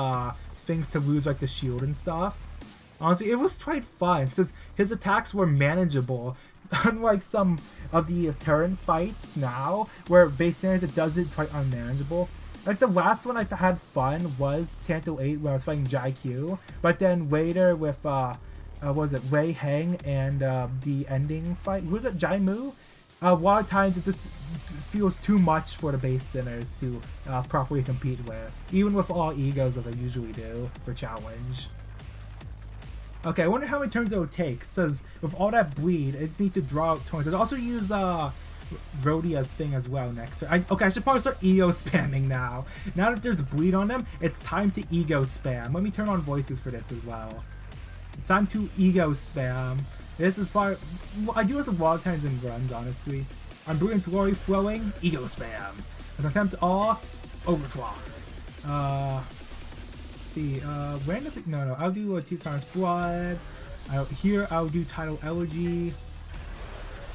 things to lose like the shield and stuff. Honestly, it was quite fun because his attacks were manageable. Unlike some of the current fights now, where Base Sinners it does it quite unmanageable. Like the last one I had fun was Kanto 8 when I was fighting Jai-Q, but then later with what was it, Wei Heng and the ending fight, who was it, Jai-Mu? A lot of times it just feels too much for the Base Sinners to properly compete with, even with all egos as I usually do for challenge. Okay, I wonder how many turns it would take, because with all that bleed, I just need to draw out turns. I'd also use Rhodia's thing as well next. Okay, I should probably start ego spamming now. Now that there's bleed on them, it's time to ego spam. Let me turn on voices for this as well. It's time to ego spam. This is far. Well, I do this a lot of times in runs, honestly. I'm brilliant glory flowing, ego spam. An attempt all, overclocked. Random. No, I'll do Two Stars Blood. Here I'll do Tidal Elegy.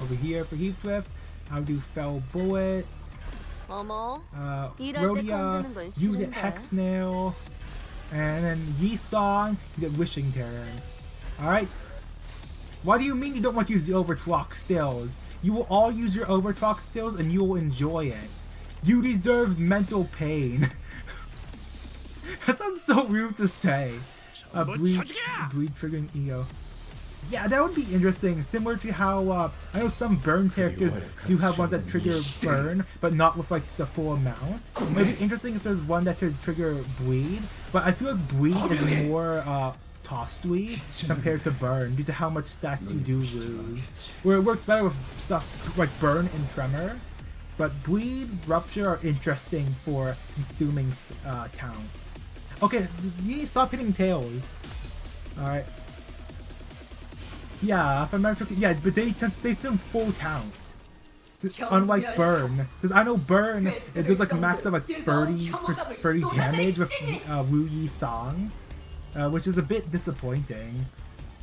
Over here for Heathcliff, I'll do Fell Bullets. Rhodia, you get Hex Nail. And then Yi-Song, you get Wishing Turn. Alright? Why do you mean you don't want to use the overclock stills? You will all use your overclock stills and you will enjoy it. You deserve mental pain. That sounds so rude to say. Bleed triggering ego. Yeah, that would be interesting. Similar to how I know some burn characters do have ones that trigger burn, but not with like the full amount. It would be interesting if there's one that could trigger bleed, but I feel like bleed is more costly compared to burn due to how much stacks you do lose. Where it works better with stuff like burn and tremor, but bleed, rupture are interesting for consuming count. Okay, you need to stop hitting tails. Alright. Yeah, if I remember correctly, yeah, but they consume full count. Unlike burn. Because I know burn, it does like a max of like 30 damage with Wu Yi-Song. Which is a bit disappointing.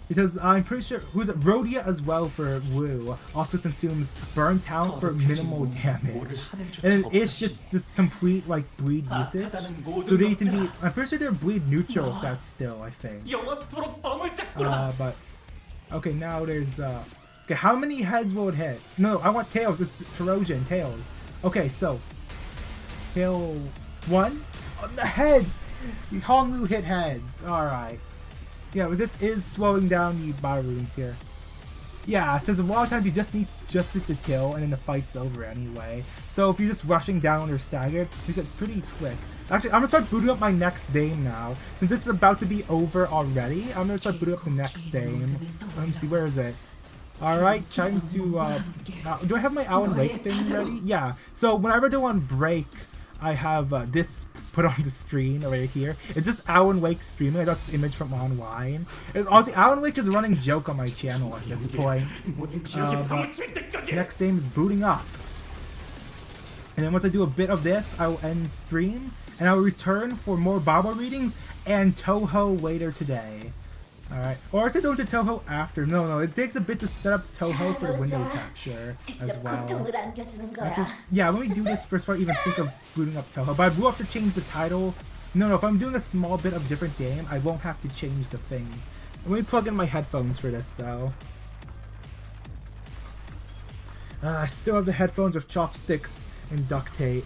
Because I'm pretty sure, who's it? Rhodia as well for Wu also consumes burn count for minimal damage. And Ish gets just complete like bleed usage. So they can be, I'm pretty sure they're bleed neutral if that's still, I think. But, okay, now there's, okay, how many heads will it hit? No, I want tails, it's corrosion, tails. Okay, so, tail 1? Oh, the heads! Honglu hit heads, alright. Yeah, but this is slowing down the battle runes here. Yeah, because a lot of times you just need the kill and then the fight's over anyway. So if you're just rushing down or staggered, it's pretty quick. Actually, I'm gonna start booting up my next game now. Since it's about to be over already, I'm gonna start booting up the next game. Let me see, where is it? Alright, trying to, do I have my Alan Wake thing ready? Yeah, so whenever I do on break, I have this put on the screen right here. It's just Alan Wake streaming. I got this image from online. And also, Alan Wake is a running joke on my channel at this point. But next game is booting up. And then once I do a bit of this, I will end stream. And I will return for more Bible readings and Toho later today. Alright. Or I could go to Toho after. No, it takes a bit to set up Toho for the window capture as well. Actually, yeah, let me do this first before I even think of booting up Toho. But I will have to change the title. No, if I'm doing a small bit of different game, I won't have to change the thing. Let me plug in my headphones for this though. I still have the headphones with chopsticks and duct tape.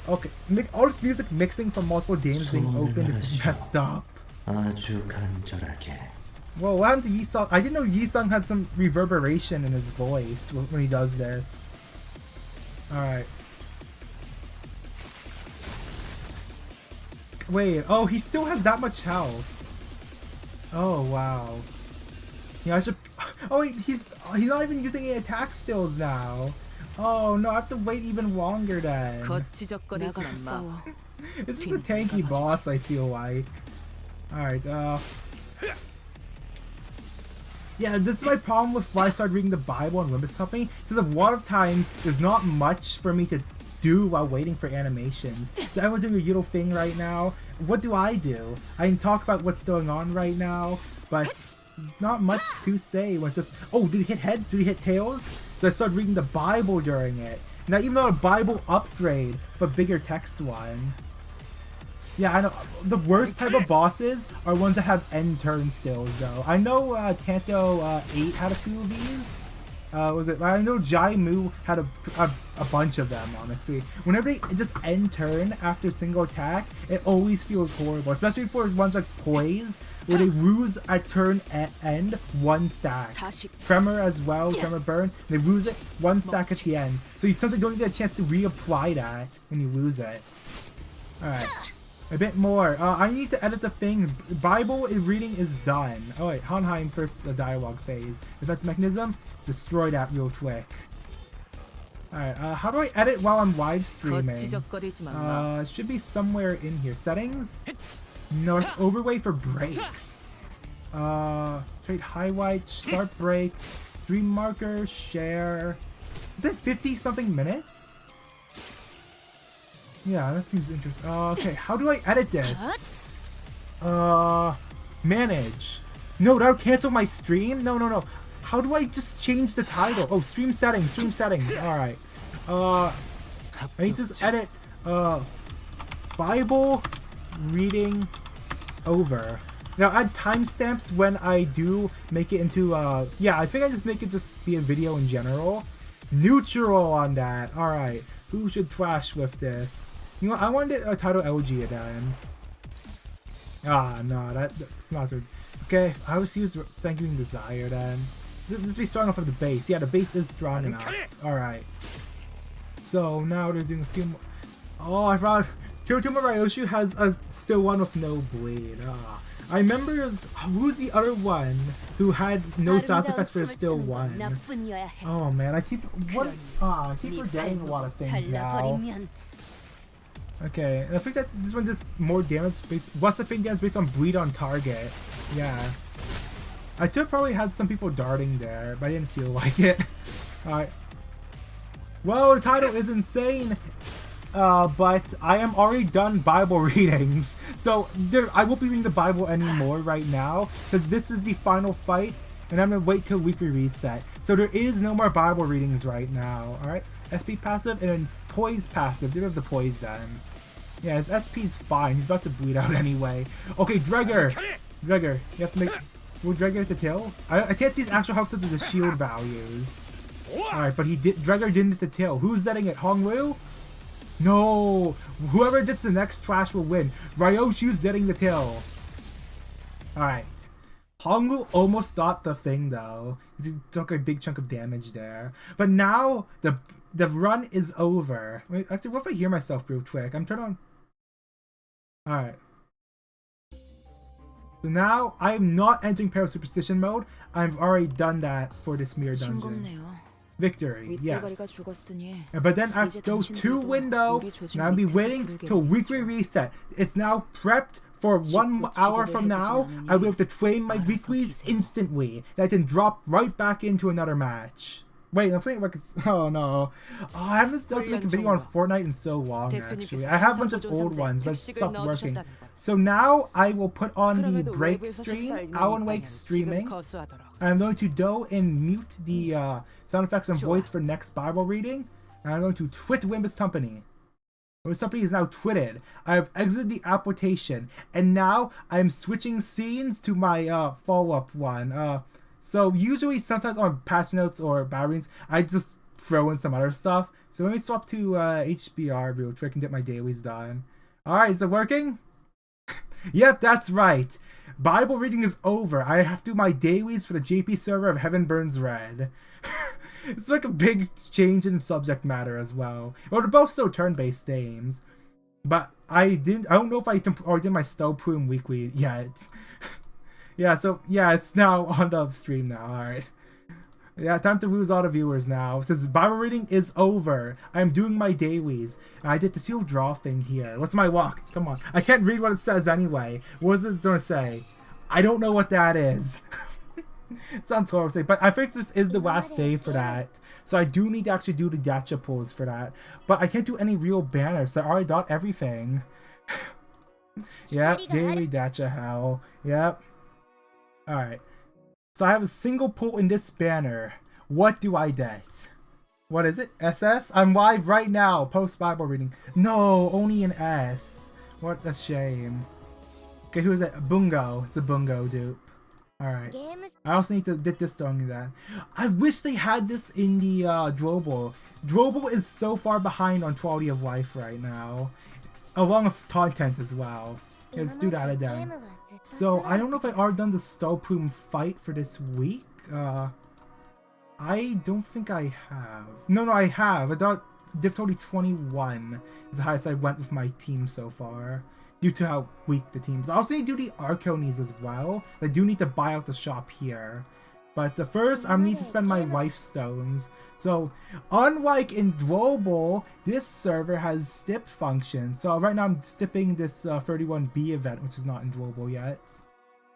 Okay, all this music mixing from multiple games being open is messed up. Whoa, what happened to Yi-Sung? I didn't know Yi-Sung had some reverberation in his voice when he does this. Alright. Wait, oh, he still has that much health. Oh, wow. Yeah, I should... Oh, wait, he's not even using any attack stills now. Oh, no, I have to wait even longer then. This is a tanky boss, I feel like. Alright, yeah, this is my problem with why I started reading the Bible and Limbus Company. Because a lot of times, there's not much for me to do while waiting for animations. So everyone's doing a little thing right now. What do? I can talk about what's going on right now, but There's not much to say. It's just, oh, did he hit heads? Did he hit tails? So I started reading the Bible during it. Now, even though a Bible upgrade for a bigger text one. Yeah, I know. The worst type of bosses are ones that have end turn stills, though. I know Kanto 8 had a few of these. Was it? I know Jaimu had a bunch of them, honestly. Whenever they just end turn after single attack, it always feels horrible. Especially for ones like Poise, where they ruse at turn at end, 1 stack. Tremor as well, Tremor Burn, they ruse it 1 stack at the end. So you sometimes don't get a chance to reapply that when you lose it. Alright. A bit more. I need to edit the thing. Bible reading is done. Oh wait, Hanheim first dialogue phase. Defense mechanism, destroy that real quick. Alright, how do I edit while I'm live streaming? It should be somewhere in here. Settings? No, it's overlay for breaks. Trade highlights, start break, stream marker, share. Is it 50 something minutes? Yeah, that seems interesting. Okay, how do I edit this? Manage. No, that'll cancel my stream? No. How do I just change the title? Oh, stream settings, Alright. I need to just edit, Bible reading over. Now, add timestamps when I do make it into, yeah, I think I just make it just be a video in general. Neutral on that. Alright. Who should flash with this? You know, I wanted a title LG again. Ah, no, that's not good. Okay, I was use Sanguine Desire then. Just be strong enough for the base. Yeah, the base is strong enough. Alright. So now they're doing a few more. Oh, I forgot. KuroKumo Ryoshu has still one with no bleed. I remember who's the other one who had no sound effects for still one. Oh man, I keep forgetting a lot of things now. Okay, I think that this one does more damage based. What's the thing damage based on bleed on target? Yeah. I could probably had some people darting there, but I didn't feel like it. Alright. Well, the title is insane, but I am already done Bible readings. So I won't be reading the Bible anymore right now, because this is the final fight, and I'm going to wait till weekly reset. So there is no more Bible readings right now. Alright, SP passive, and then Poise passive. Get rid of the Poise then. Yeah, his SP's fine. He's about to bleed out anyway. Okay, Dregger, you have to make... Will Dregger hit the tail? I can't see his actual health because of the shield values. Alright, but Dregger didn't hit the tail. Who's setting it? Hongwu? No! Whoever gets the next flash will win. Ryoshu's getting the tail. Alright. Hongwu almost got the thing though. He took a big chunk of damage there. But now the run is over. Wait, actually, what if I hear myself real quick? I'm turned on. Alright. So now I'm not entering Peril Superstition mode. I've already done that for this mirror dungeon. Victory, yes. But then I have to go to window. Now I'll be waiting till weekly reset. It's now prepped for 1 hour from now. I'll be able to train my weeklies instantly. That I can drop right back into another match. Wait, I'm saying like, oh no. Oh, I haven't done to make a video on Fortnite in so long actually. I have a bunch of old ones, but it stopped working. So now I will put on the break stream, Alan Wake streaming. I'm going to go and mute the sound effects and voice for next Bible reading. And I'm going to twit Limbus Company. Limbus Company is now twitted. I have exited the application. And now I'm switching scenes to my follow-up one. So usually sometimes on patch notes or batteries, I just throw in some other stuff. So let me swap to HBR real quick and get my dailies done. Alright, is it working? Yep, that's right. Bible reading is over. I have to do my dailies for the JP server of Heaven Burns Red. It's like a big change in subject matter as well. Well, they're both still turn-based games. But I don't know if I already did my Stow Plume weekly yet. Yeah, so, yeah, it's now on the stream now, alright. Yeah, time to lose all the viewers now. Because Bible reading is over. I'm doing my dailies. I did the sealed draw thing here. What's my walk? Come on. I can't read what it says anyway. What is it going to say? I don't know what that is. It sounds horrible to say, but I think this is the last day for that. So I do need to actually do the gacha pulls for that. But I can't do any real banners, so I already got everything. Yep, daily gacha hell. Yep. Alright. So I have a single pull in this banner. What do I get? What is it? SS? I'm live right now. Post Bible reading. No, only an S. What a shame. Okay, who is it? Bungo. It's a Bungo dupe. Alright. I also need to get this done that. I wish they had this in the Drobble. Drobble is so far behind on quality of life right now. Along with content as well. Okay, let's do that again. So, I don't know if I already done the Stallplume fight for this week. I don't think I have. No, I have. I thought difficulty 21 is the highest I went with my team so far, due to how weak the teams. I also need to do the Arconies as well. I do need to buy out the shop here. But first, I need to spend my life stones. So, unlike in Global, this server has stip functions. So right now I'm stipping this 31B event, which is not in Global yet.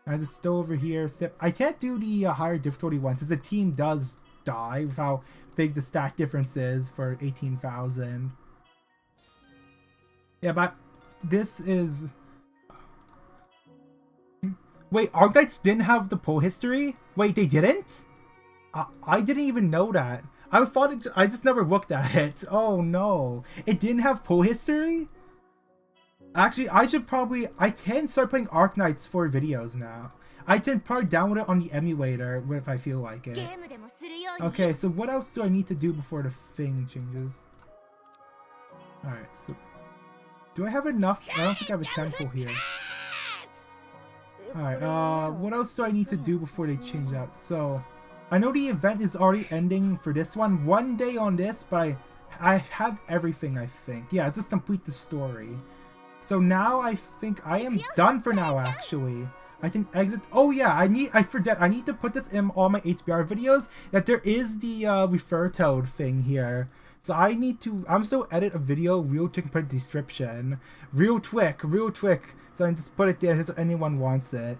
And I just still over here stip. I can't do the higher difficulty ones, because the team does die with how big the stat difference is for 18,000. Yeah, but this is... Wait, Arctites didn't have the pull history? Wait, they didn't? I didn't even know that. I thought it, I just never looked at it. Oh no. It didn't have pull history? Actually, I can start playing Arknights for videos now. I can probably download it on the emulator if I feel like it. Okay, so what else do I need to do before the thing changes? Alright, so... Do I have enough? I don't think I have a temple here. Alright, what else do I need to do before they change out? So, I know the event is already ending for this one. One day on this, but I have everything, I think. Yeah, let's just complete the story. So now I think I am done for now, actually. I can exit. Oh yeah, I forget. I need to put this in all my HBR videos, that there is the refer toad thing here. So I'm still edit a video real quick and put a description. Real quick. So I can just put it there if anyone wants it.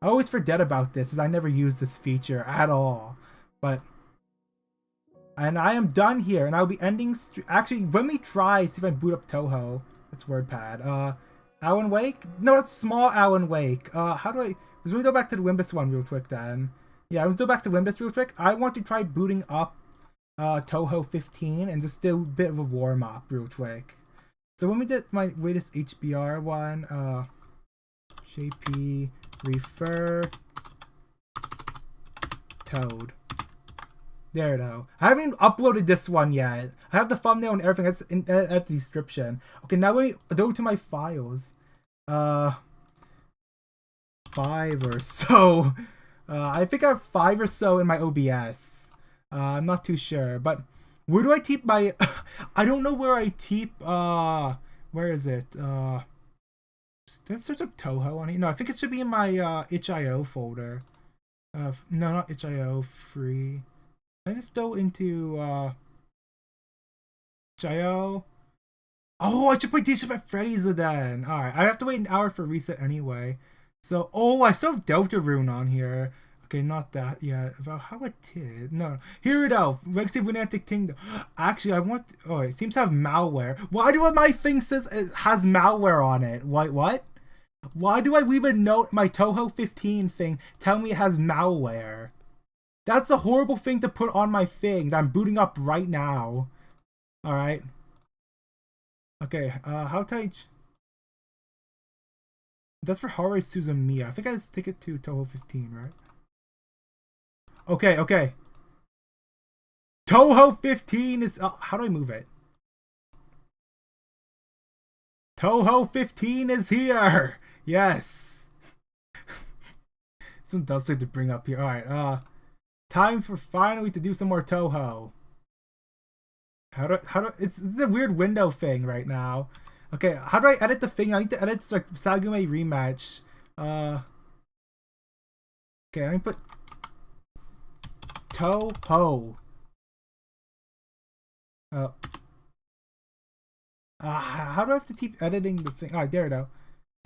I always forget about this, because I never use this feature at all. And I am done here, and I'll be ending. Actually, let me try see if I boot up Toho. That's WordPad. Alan Wake? No, that's small Alan Wake. How do I... Let's go back to the Limbus one real quick then. Yeah, let's go back to Limbus real quick. I want to try booting up Toho 15 and just do a bit of a warm-up real quick. So when we did my latest HBR one, JP refer Toad. There we go. I haven't even uploaded this one yet. I have the thumbnail and everything. That's in at the description. Okay, now let me go to my files. 5 or so. I think I have 5 or so in my OBS. I'm not too sure, but where do I keep my? I don't know where I keep. Where is it? Let's search up Toho on here. No, I think it should be in my itch.io folder. No, not itch.io. Free. I just go into itch.io. Oh, I should play Decent at Freddy's then. Alright, I have to wait an hour for reset anyway. So, oh, I still have Deltarune on here. Okay, not that yet. About how I did. No. Here we go. Rexy Lunatic Kingdom. Actually, I want... Oh, it seems to have malware. Why do my thing says it has malware on it? What? Why do I leave a note my Toho 15 thing telling me it has malware? That's a horrible thing to put on my thing that I'm booting up right now. Alright. Okay, how do I... That's for Haru Suzumiya. I think I just take it to Toho 15, right? Okay. Toho 15 is... how do I move it? Toho 15 is here! Yes! Some does like to bring up here. Alright, time for finally to do some more Toho. How do it's a weird window thing right now. Okay, how do I edit the thing? I need to edit like Sagume rematch. Okay, let me put Toho. How do I have to keep editing the thing? Alright, there we go.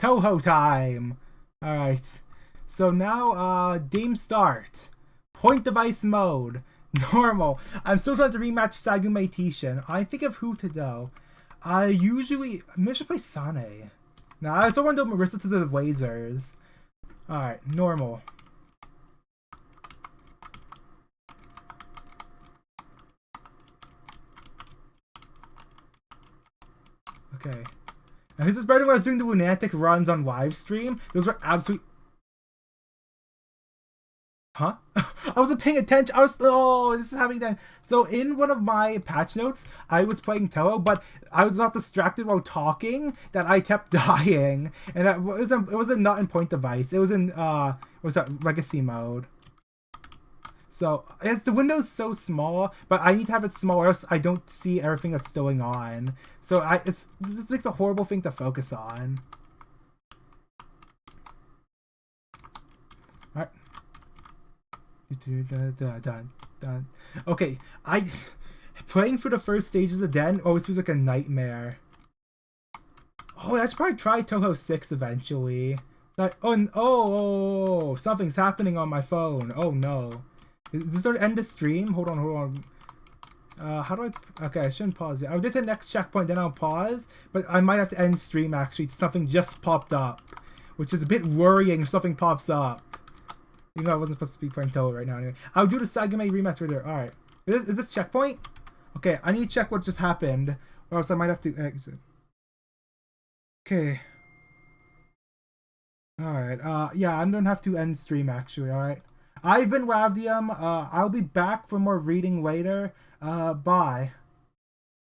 Toho time! Alright. So now, game start. Point device mode. Normal. I'm still trying to rematch Sagume Tishin. I think of who to do. Maybe I should play Sane. Nah, I still want to do Marissa to the Lasers. Alright, normal. Okay. Now, this is better when I was doing the lunatic runs on live stream. Those were absolute. Huh? I wasn't paying attention. This is happening then. So in one of my patch notes, I was playing Toho, but I was not distracted while talking that I kept dying. And it was a not in point device. It was in what was that, legacy mode. So the window's so small, but I need to have it smaller, else I don't see everything that's going on. So this makes a horrible thing to focus on. All right. Okay, playing for the first stages of Den always feels like a nightmare. Oh, I should probably try Toho 6 eventually. Something's happening on my phone. Oh no. Is this our end the stream? Hold on. How do I... Okay, I shouldn't pause it. I'll get to the next checkpoint, then I'll pause. But I might have to end stream, actually. Something just popped up. Which is a bit worrying if something pops up. Even though I wasn't supposed to be playing Toho right now anyway. I'll do the Sagume rematch right there. Alright. Is this checkpoint? Okay, I need to check what just happened. Or else I might have to exit. Okay. Alright, yeah, I'm gonna have to end stream actually, alright? I've been Lavdium, I'll be back for more reading later. Bye.